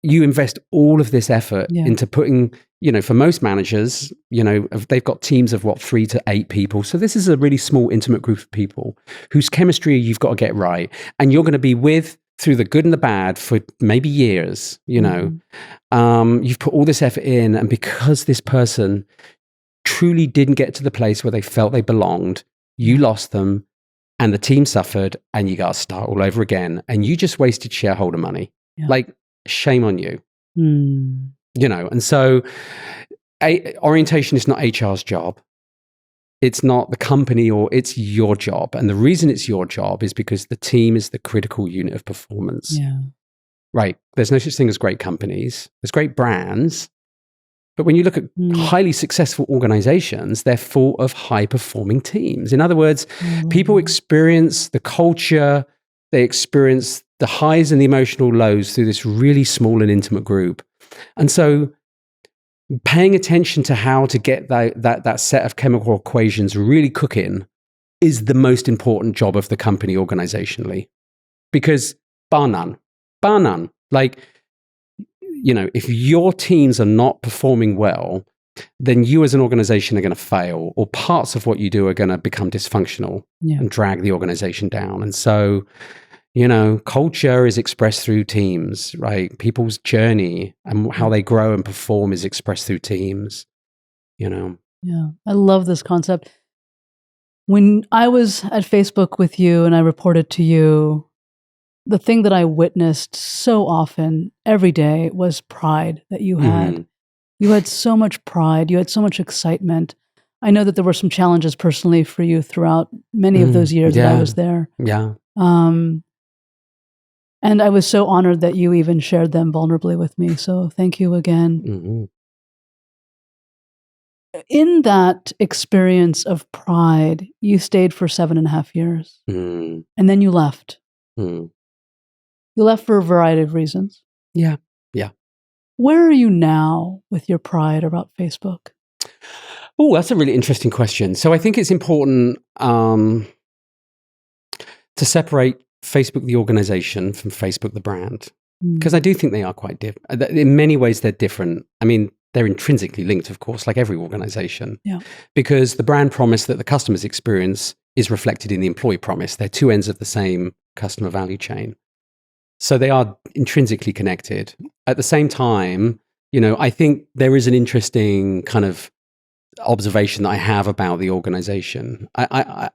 A: you invest all of this effort into putting, for most managers, they've got teams of 3 to 8 people. So this is a really small, intimate group of people whose chemistry you've got to get right. And you're going to be with through the good and the bad for maybe years, you've put all this effort in. And because this person truly didn't get to the place where they felt they belonged, you lost them and the team suffered, and you got to start all over again. And you just wasted shareholder money. Like, shame on you. And so orientation is not HR's job. It's not the company, or it's your job. And the reason it's your job is because the team is the critical unit of performance. Right. There's no such thing as great companies. There's great brands. But when you look at highly successful organizations, they're full of high-performing teams. In other words, people experience the culture, they experience the highs and the emotional lows through this really small and intimate group. And so paying attention to how to get that set of chemical equations really cooking is the most important job of the company organizationally. Because bar none, like, if your teams are not performing well, then you as an organization are going to fail, or parts of what you do are going to become dysfunctional and drag the organization down. And so, culture is expressed through teams, right? People's journey and how they grow and perform is expressed through teams, Yeah,
B: I love this concept. When I was at Facebook with you and I reported to you, the thing that I witnessed so often every day was pride that you had. You had so much pride. You had so much excitement. I know that there were some challenges personally for you throughout many of those years that I was there. And I was so honored that you even shared them vulnerably with me. So thank you again. In that experience of pride, you stayed for 7.5 years. And then you left. You left for a variety of reasons.
A: Yeah.
B: Where are you now with your pride about Facebook?
A: Oh, that's a really interesting question. So I think it's important to separate Facebook, the organization, from Facebook, the brand, because I do think they are quite different. In many ways, they're different. I mean, they're intrinsically linked, of course, like every organization, because the brand promise that the customers experience is reflected in the employee promise. They're two ends of the same customer value chain. So they are intrinsically connected. At the same time, I think there is an interesting kind of observation that I have about the organization. I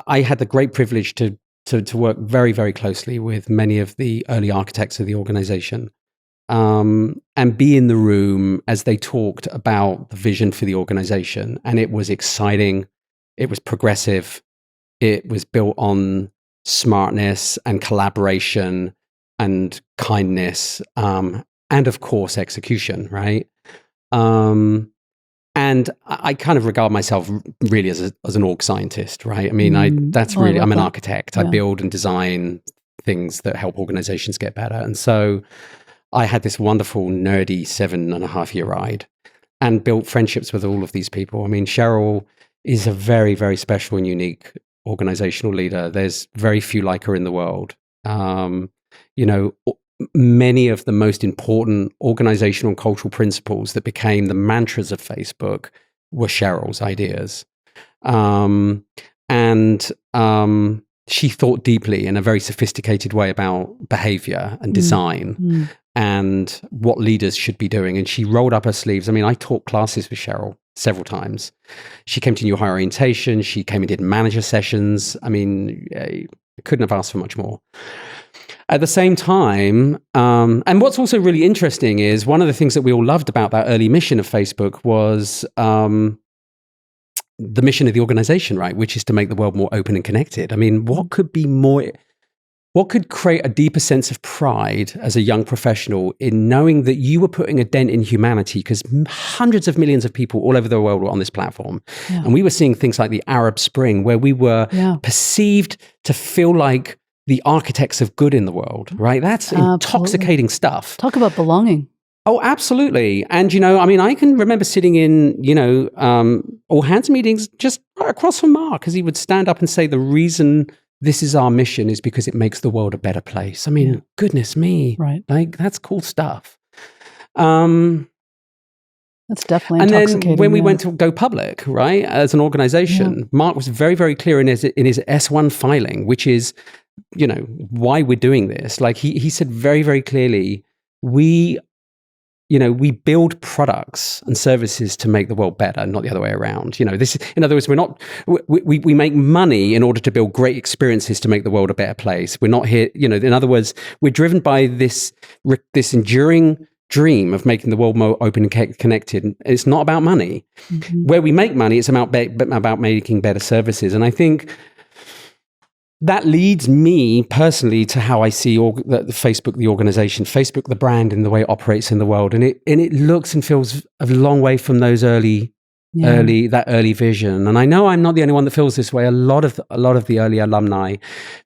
A: had the great privilege to work very, very closely with many of the early architects of the organization, and be in the room as they talked about the vision for the organization. And it was exciting. It was progressive. It was built on smartness and collaboration and kindness, and of course, execution, right? And I kind of regard myself really as an org scientist, right? I mean, I'm an architect. I build and design things that help organizations get better. And so I had this wonderful, nerdy 7.5-year ride and built friendships with all of these people. I mean, Cheryl is a very, very special and unique organizational leader. There's very few like her in the world. many of the most important organizational and cultural principles that became the mantras of Facebook were Cheryl's ideas. She thought deeply in a very sophisticated way about behavior and design and what leaders should be doing. And she rolled up her sleeves. I mean, I taught classes with Cheryl several times. She came to new hire orientation. She came and did manager sessions. I mean, I couldn't have asked for much more. At the same time, and what's also really interesting is one of the things that we all loved about that early mission of Facebook was the mission of the organization, right? Which is to make the world more open and connected. I mean, what could create a deeper sense of pride as a young professional in knowing that you were putting a dent in humanity, because hundreds of millions of people all over the world were on this platform. Yeah. And we were seeing things like the Arab Spring, where we were perceived to feel like the architects of good in the world, right? That's intoxicating stuff.
B: Talk about belonging.
A: Oh, absolutely. And, I mean, I can remember sitting in, all hands meetings just right across from Mark, as he would stand up and say, the reason this is our mission is because it makes the world a better place. I mean, goodness me. Right. Like, that's cool stuff.
B: That's definitely intoxicating.
A: And then when we went to go public, right, as an organization, Mark was very, very clear in his S1 filing, which is, why we're doing this. Like, he said very, very clearly, we build products and services to make the world better, not the other way around. This is, in other words, we make money in order to build great experiences to make the world a better place. We're not here, in other words, we're driven by this enduring dream of making the world more open and connected. It's not about money. Mm-hmm. Where we make money, it's about making better services. And I think that leads me personally to how I see Facebook, the organization, Facebook, the brand, and the way it operates in the world. And it looks and feels a long way from those early vision. And I know I'm not the only one that feels this way. A lot of the early alumni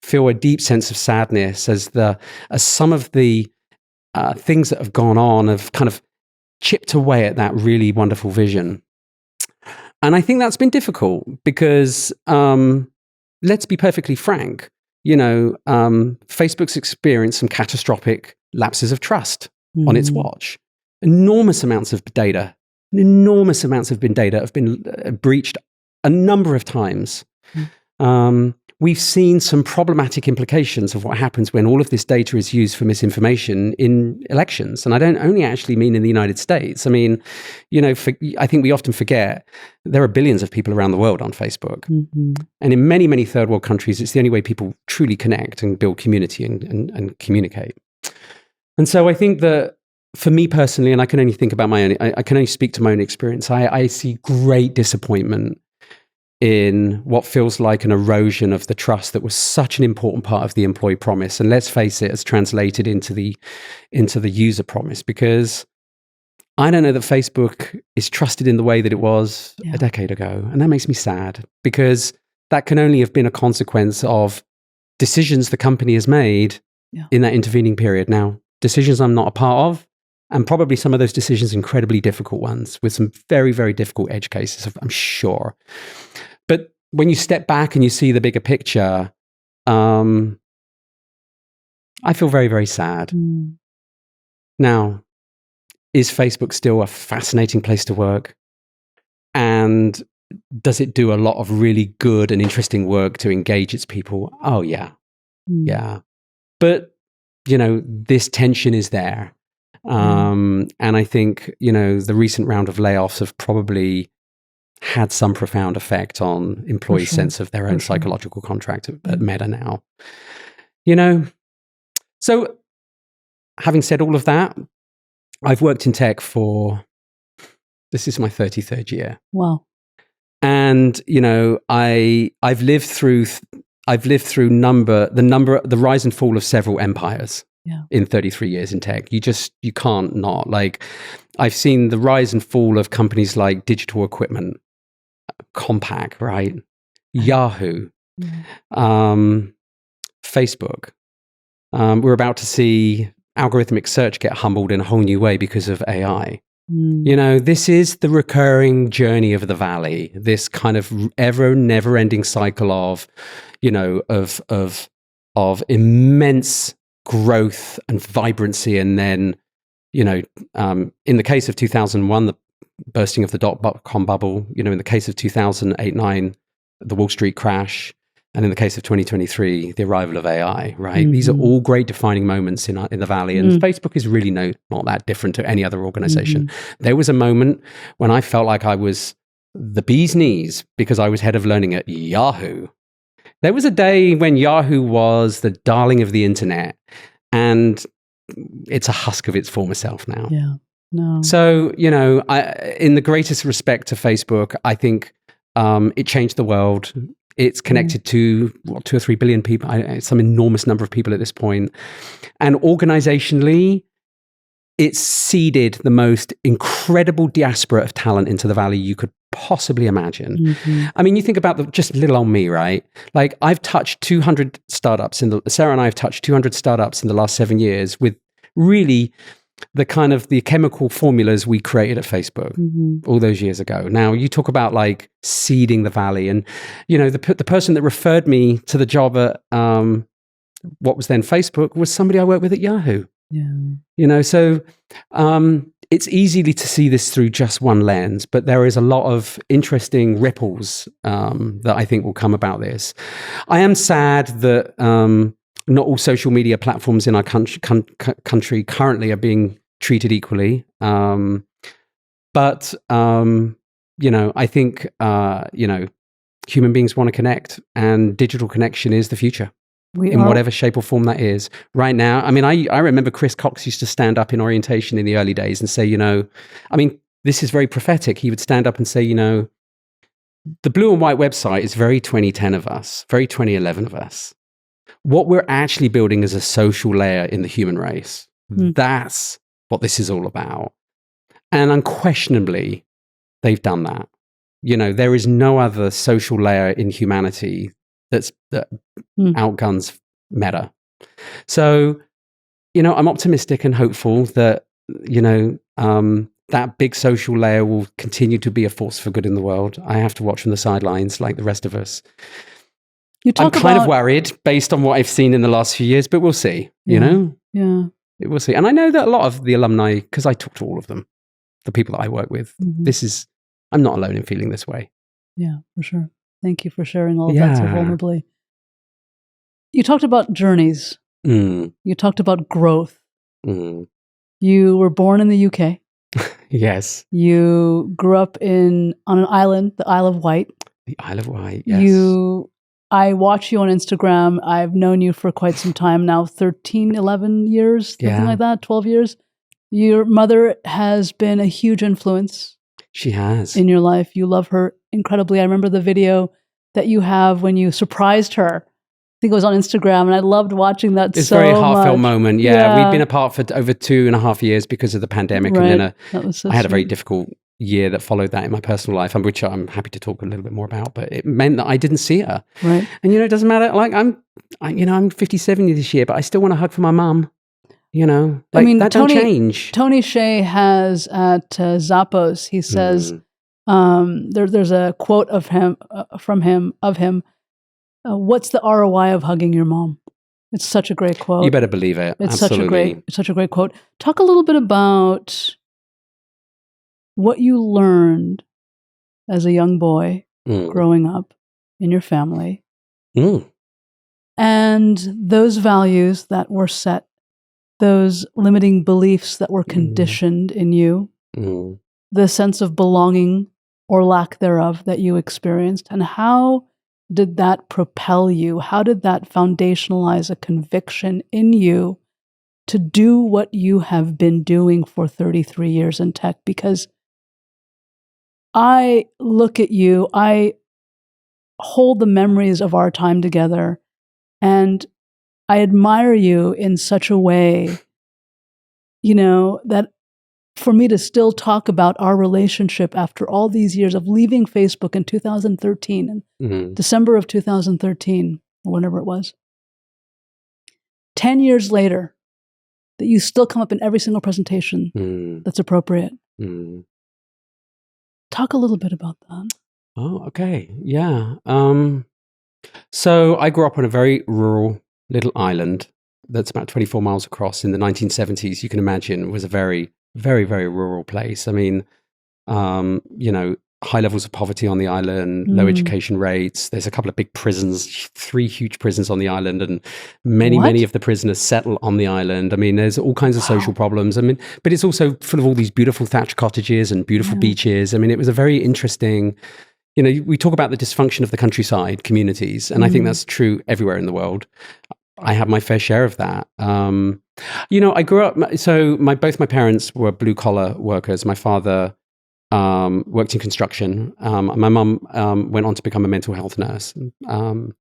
A: feel a deep sense of sadness as some of the things that have gone on have kind of chipped away at that really wonderful vision. And I think that's been difficult because, let's be perfectly frank, Facebook's experienced some catastrophic lapses of trust on its watch. Enormous amounts of data have been breached a number of times. We've seen some problematic implications of what happens when all of this data is used for misinformation in elections. And I don't only actually mean in the United States. I mean, I think we often forget there are billions of people around the world on Facebook. Mm-hmm. And in many, many third world countries, it's the only way people truly connect and build community and communicate. And so I think that for me personally, and I can only think about I can only speak to my own experience, I see great disappointment in what feels like an erosion of the trust that was such an important part of the employee promise. And let's face it, as translated into the user promise, because I don't know that Facebook is trusted in the way that it was a decade ago. And that makes me sad, because that can only have been a consequence of decisions the company has made in that intervening period. Now, decisions I'm not a part of, and probably some of those decisions incredibly difficult ones with some very, very difficult edge cases, I'm sure. But when you step back and you see the bigger picture, I feel very, very sad. Now, is Facebook still a fascinating place to work? And does it do a lot of really good and interesting work to engage its people? Oh, yeah. Yeah. But, this tension is there. And I think, the recent round of layoffs have probably had some profound effect on employees' sense of their own psychological contract at Meta now. So having said all of that, I've worked in tech this is my 33rd year.
B: Wow.
A: And, I've lived through the rise and fall of several empires. In 33 years in tech. You can't not. Like, I've seen the rise and fall of companies like Digital Equipment, Compaq, right? Yahoo, Facebook. We're about to see algorithmic search get humbled in a whole new way because of AI. This is the recurring journey of the valley, this kind of never-ending cycle of immense growth and vibrancy. And then, you know, in the case of 2001, the bursting of the dot-com bubble, you know, in the case of 2008-9, the Wall Street crash, and in the case of 2023, the arrival of AI, right? These are all great defining moments in the Valley, and Facebook is really not that different to any other organization. There was a moment when I felt like I was the bee's knees because I was head of learning at Yahoo. There was a day when Yahoo was the darling of the internet, and it's a husk of its former self now.
B: Yeah, no.
A: So, you know, in the greatest respect to Facebook, I think it changed the world. It's connected to 2 or 3 billion people, some enormous number of people at this point. And organizationally, it's seeded the most incredible diaspora of talent into the Valley you could possibly imagine. I mean, you think about just little old me, right? Like, I've touched 200 startups Sarah and I have touched 200 startups in the last 7 years with really the kind of the chemical formulas we created at Facebook all those years ago. Now, you talk about like seeding the Valley, and, you know, the person that referred me to the job at what was then Facebook was somebody I worked with at Yahoo.
B: Yeah.
A: You know, so it's easy to see this through just one lens, but there is a lot of interesting ripples that I think will come about this. I am sad that not all social media platforms in our country currently are being treated equally. But, you know, I think, you know, human beings want to connect, and digital connection is the future. Whatever shape or form that is. Right now, I mean, I remember Chris Cox used to stand up in orientation in the early days and say, you know, I mean, this is very prophetic. He would stand up and say, you know, the blue and white website is very 2010 of us, very 2011 of us. What we're actually building is a social layer in the human race. That's what this is all about. And unquestionably, they've done that. You know, there is no other social layer in humanity that outguns Meta. So, you know, I'm optimistic and hopeful that, you know, that big social layer will continue to be a force for good in the world. I have to watch from the sidelines like the rest of us. I'm kind of worried based on what I've seen in the last few years, but we'll see, you know?
B: Yeah.
A: We'll see. And I know that a lot of the alumni, because I talk to all of them, the people that I work with, I'm not alone in feeling this way.
B: Yeah, for sure. Thank you for sharing all of that so vulnerably. You talked about journeys. You talked about growth. You were born in the UK.
A: Yes.
B: You grew up on an island, the Isle of Wight.
A: The Isle of Wight, yes.
B: I watch you on Instagram. I've known you for quite some time now, 13, 11 years, something like that, 12 years. Your mother has been a huge influence.
A: She has.
B: In your life. You love her incredibly. I remember the video that you have when you surprised her. I think it was on Instagram, and I loved watching that so much.
A: It's a very heartfelt moment. Yeah, we've been apart for over 2.5 years because of the pandemic. Right. And then I had a very difficult year that followed that in my personal life, which I'm happy to talk a little bit more about, but it meant that I didn't see her.
B: Right.
A: And, you know, it doesn't matter. Like, I'm 57 this year, but I still want a hug from my mum. You know, like, I mean, that don't change.
B: Tony Hsieh has at Zappos, he says, there's a quote of him, what's the ROI of hugging your mom? It's such a great quote.
A: You better believe it.
B: It's
A: Absolutely.
B: such a great quote. Talk a little bit about what you learned as a young boy growing up in your family and those values that were set, those limiting beliefs that were conditioned in you, the sense of belonging or lack thereof that you experienced, and how did that propel you? How did that foundationalize a conviction in you to do what you have been doing for 33 years in tech? Because I look at you, I hold the memories of our time together, and I admire you in such a way, you know, that for me to still talk about our relationship after all these years of leaving Facebook in 2013, December of 2013, or whenever it was, 10 years later, that you still come up in every single presentation that's appropriate. Talk a little bit about that.
A: Oh, okay. Yeah. So I grew up on a very rural little island that's about 24 miles across in the 1970s, you can imagine, was a very, very, very rural place. I mean, high levels of poverty on the island, low education rates. There's a couple of big prisons, 3 huge prisons on the island, and many of the prisoners settle on the island. I mean, there's all kinds of social problems. I mean, but it's also full of all these beautiful thatched cottages and beautiful beaches. I mean, it was a very interesting, we talk about the dysfunction of the countryside communities, and I think that's true everywhere in the world. I had my fair share of that. I grew up, so both my parents were blue collar workers. My father worked in construction. My mum went on to become a mental health nurse. The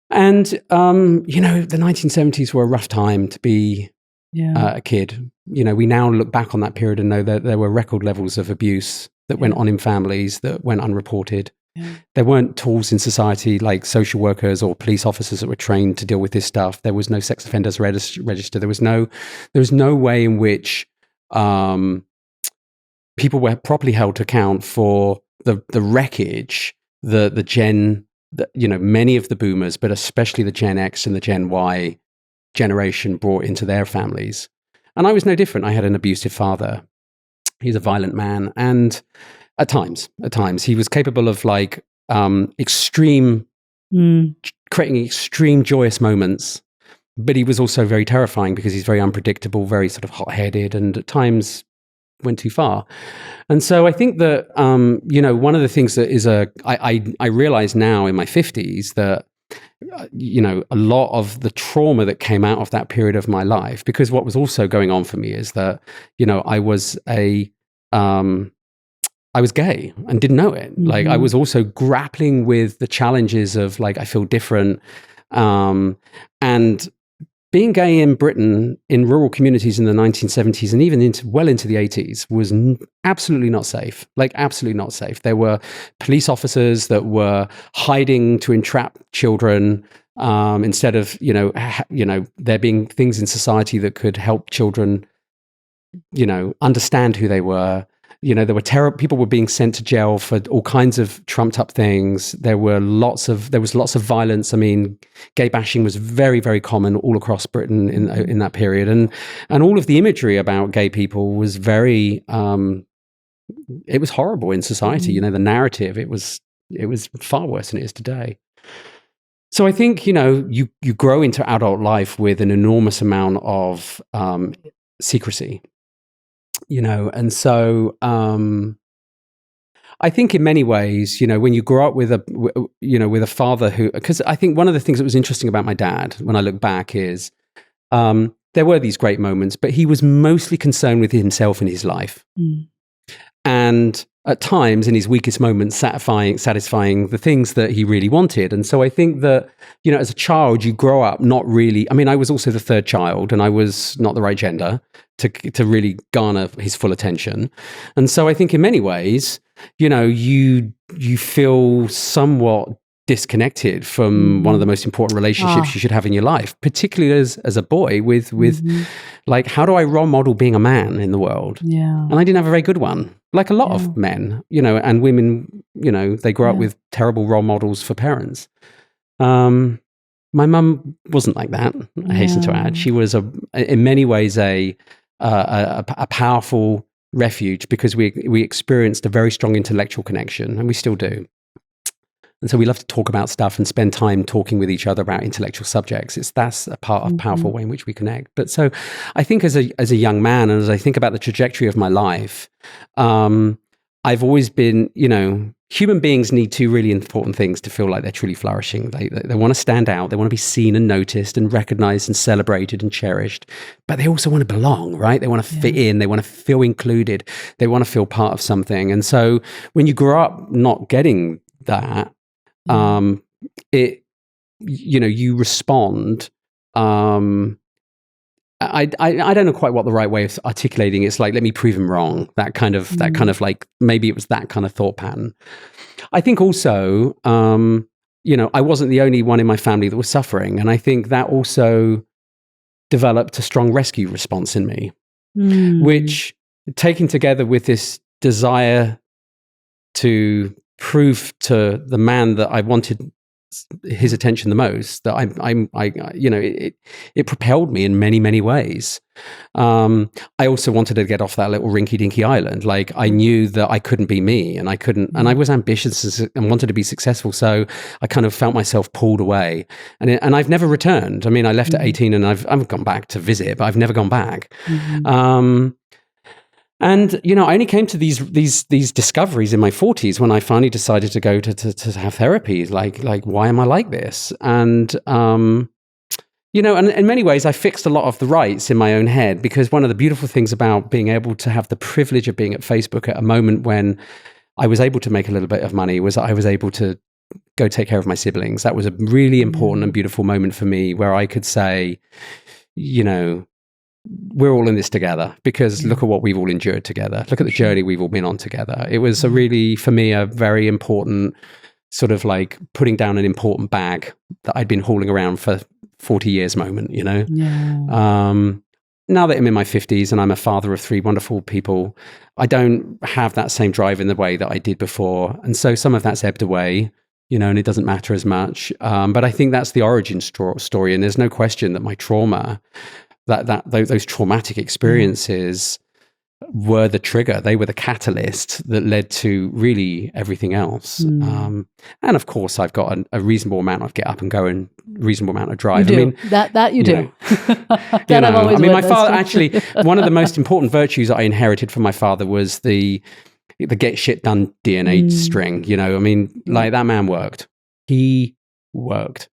A: 1970s were a rough time to be a kid. We now look back on that period and know that there were record levels of abuse that went on in families that went unreported. Yeah. There weren't tools in society like social workers or police officers that were trained to deal with this stuff. There was no sex offenders register. There was no way in which people were properly held to account for the wreckage, many of the boomers, but especially the Gen X and the Gen Y generation brought into their families. And I was no different. I had an abusive father. He's a violent man. And at times, he was capable of creating extreme joyous moments, but he was also very terrifying because he's very unpredictable, very sort of hot-headed, and at times went too far. And so I think that, one of the things that is I realize now in my 50s that, a lot of the trauma that came out of that period of my life, because what was also going on for me is that, I was gay and didn't know it. Like I was also grappling with the challenges of I feel different. And being gay in Britain, in rural communities in the 1970s and even into the 80s was absolutely not safe. Absolutely not safe. There were police officers that were hiding to entrap children instead of, there being things in society that could help children, understand who they were. There were people were being sent to jail for all kinds of trumped up things. There was lots of violence. I mean, gay bashing was very, very common all across Britain in that period, and all of the imagery about gay people was very. It was horrible in society. The narrative it was far worse than it is today. So I think you grow into adult life with an enormous amount of secrecy. And so I think in many ways, when you grow up with a father who, because I think one of the things that was interesting about my dad when I look back is there were these great moments, but he was mostly concerned with himself and his life. And at times in his weakest moments, satisfying the things that he really wanted. And so I think that, as a child, you grow up not really, I mean, I was also the third child and I was not the right gender to really garner his full attention. And so I think in many ways, you feel somewhat disconnected from one of the most important relationships you should have in your life, particularly as a boy with how do I role model being a man in the world? Yeah. And I didn't have a very good one. Like a lot of men, and women, they grow up with terrible role models for parents. My mum wasn't like that, I hasten to add. She was in many ways a powerful refuge because we experienced a very strong intellectual connection, and we still do. And so we love to talk about stuff and spend time talking with each other about intellectual subjects. That's a powerful way in which we connect. But so I think as a young man, and as I think about the trajectory of my life, I've always been, human beings need 2 really important things to feel like they're truly flourishing. They want to stand out. They want to be seen and noticed and recognized and celebrated and cherished. But they also want to belong, right? They want to fit in. They want to feel included. They want to feel part of something. And so when you grow up not getting that, you respond. I don't know quite what the right way of articulating it. It's like, let me prove him wrong. That kind of maybe it was that kind of thought pattern. I think also, I wasn't the only one in my family that was suffering. And I think that also developed a strong rescue response in me, which taken together with this desire to prove to the man that I wanted his attention the most, that it propelled me in many, many ways. I also wanted to get off that little rinky-dinky island. Like, I knew that I couldn't be me, and I couldn't, and I was ambitious and wanted to be successful. So I kind of felt myself pulled away, and I've never returned. I mean, I left at 18, and I've gone back to visit, but I've never gone back. And, I only came to these discoveries in my 40s when I finally decided to go to have therapy. Like, why am I like this? And, and in many ways, I fixed a lot of the rights in my own head, because one of the beautiful things about being able to have the privilege of being at Facebook at a moment when I was able to make a little bit of money was I was able to go take care of my siblings. That was a really important and beautiful moment for me, where I could say, we're all in this together, because look at what we've all endured together. Look at the journey we've all been on together. It was for me, a very important sort of like putting down an important bag that I'd been hauling around for 40 years moment, Yeah. Now that I'm in my 50s and I'm a father of 3 wonderful people, I don't have that same drive in the way that I did before. And so some of that's ebbed away, and it doesn't matter as much. But I think that's the origin story. And there's no question that my trauma, those traumatic experiences were the trigger. They were the catalyst that led to really everything else. And of course, I've got a reasonable amount of get up and go and reasonable amount of drive.
B: You do.
A: I mean,
B: that you do.
A: That I've always my father, actually, one of the most important virtues that I inherited from my father was the get shit done DNA string. I mean, like, that man worked. He worked.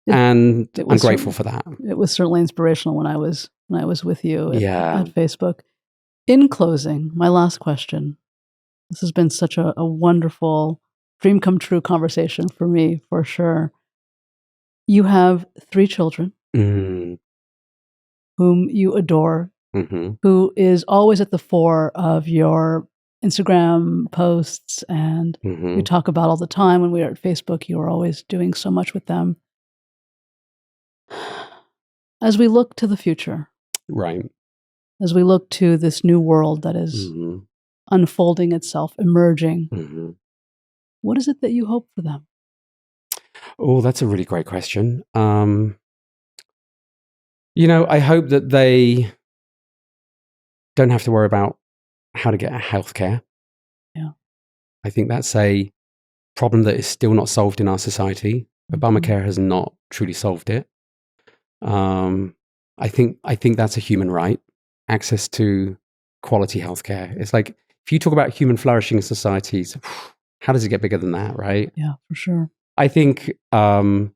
A: And I'm grateful for that. It
B: was certainly inspirational when I was with you at Facebook. In closing, my last question. This has been such a wonderful dream come true conversation for me, for sure. You have 3 children whom you adore, who is always at the fore of your Instagram posts, and you talk about all the time. When we were at Facebook, you were always doing so much with them. As we look to the future,
A: right?
B: As we look to this new world that is unfolding itself, emerging, what is it that you hope for them?
A: Oh, that's a really great question. I hope that they don't have to worry about how to get healthcare.
B: Yeah,
A: I think that's a problem that is still not solved in our society. Obamacare has not truly solved it. I think that's a human right, access to quality healthcare. It's like, if you talk about human flourishing in societies, how does it get bigger than that, right?
B: Yeah, for sure.
A: I think that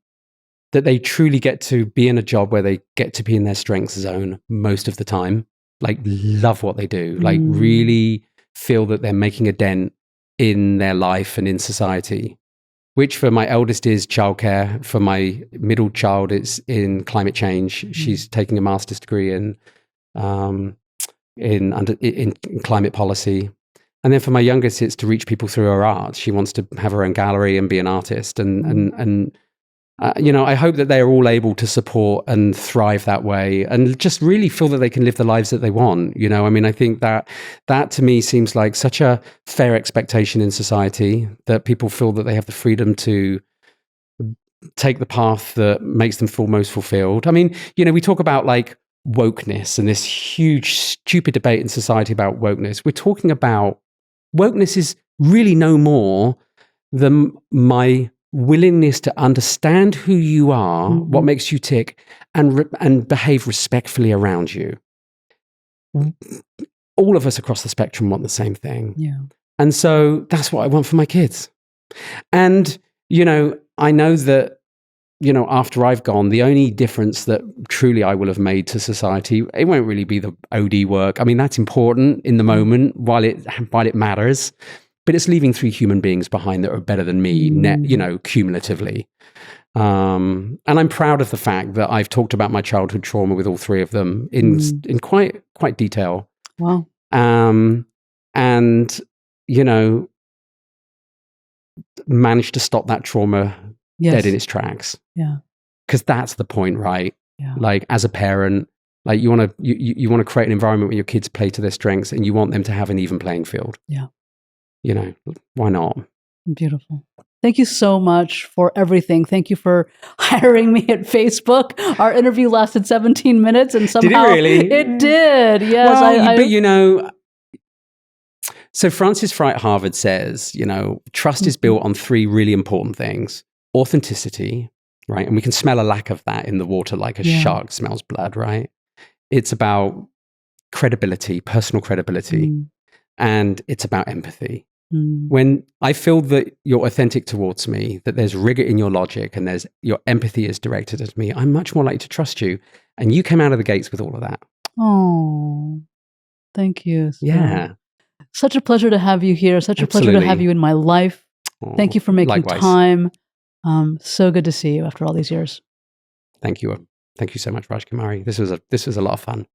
A: they truly get to be in a job where they get to be in their strength zone most of the time, like love what they do, like really feel that they're making a dent in their life and in society. Which for my eldest is childcare. For my middle child, it's in climate change. She's taking a master's degree in climate policy. And then for my youngest, it's to reach people through her art. She wants to have her own gallery and be an artist. And I hope that they are all able to support and thrive that way, and just really feel that they can live the lives that they want. I mean, I think that to me seems like such a fair expectation in society, that people feel that they have the freedom to take the path that makes them feel most fulfilled. I mean, we talk about like wokeness and this huge, stupid debate in society about wokeness. We're talking about wokeness is really no more than my willingness to understand who you are, what makes you tick, and behave respectfully around you. All of us across the spectrum want the same thing.
B: Yeah.
A: And so that's what I want for my kids. And, I know that, after I've gone, the only difference that truly I will have made to society, it won't really be the OD work. I mean, that's important in the moment while it matters. But it's leaving 3 human beings behind that are better than me, cumulatively. And I'm proud of the fact that I've talked about my childhood trauma with all 3 of them in quite detail.
B: Wow.
A: And managed to stop that trauma dead in its tracks.
B: Yeah.
A: Because that's the point, right?
B: Yeah.
A: Like, as a parent, like, you want to create an environment where your kids play to their strengths, and you want them to have an even playing field.
B: Yeah.
A: Why not?
B: Beautiful. Thank you so much for everything. Thank you for hiring me at Facebook. Our interview lasted 17 minutes and somehow
A: did it really?
B: It did. Yes.
A: Well, but you know, so Francis Fry at Harvard says, you know, trust is built on three really important things: authenticity, right? And we can smell a lack of that in the water like a shark smells blood, right? It's about credibility, personal credibility, and it's about empathy. When I feel that you're authentic towards me, that there's rigor in your logic and your empathy is directed at me, I'm much more likely to trust you. And you came out of the gates with all of that.
B: Oh, thank you.
A: Yeah.
B: Such a pleasure to have you here. Such a pleasure to have you in my life. Thank you for making time. So good to see you after all these years.
A: Thank you. Thank you so much, Rajkumari. This was a lot of fun.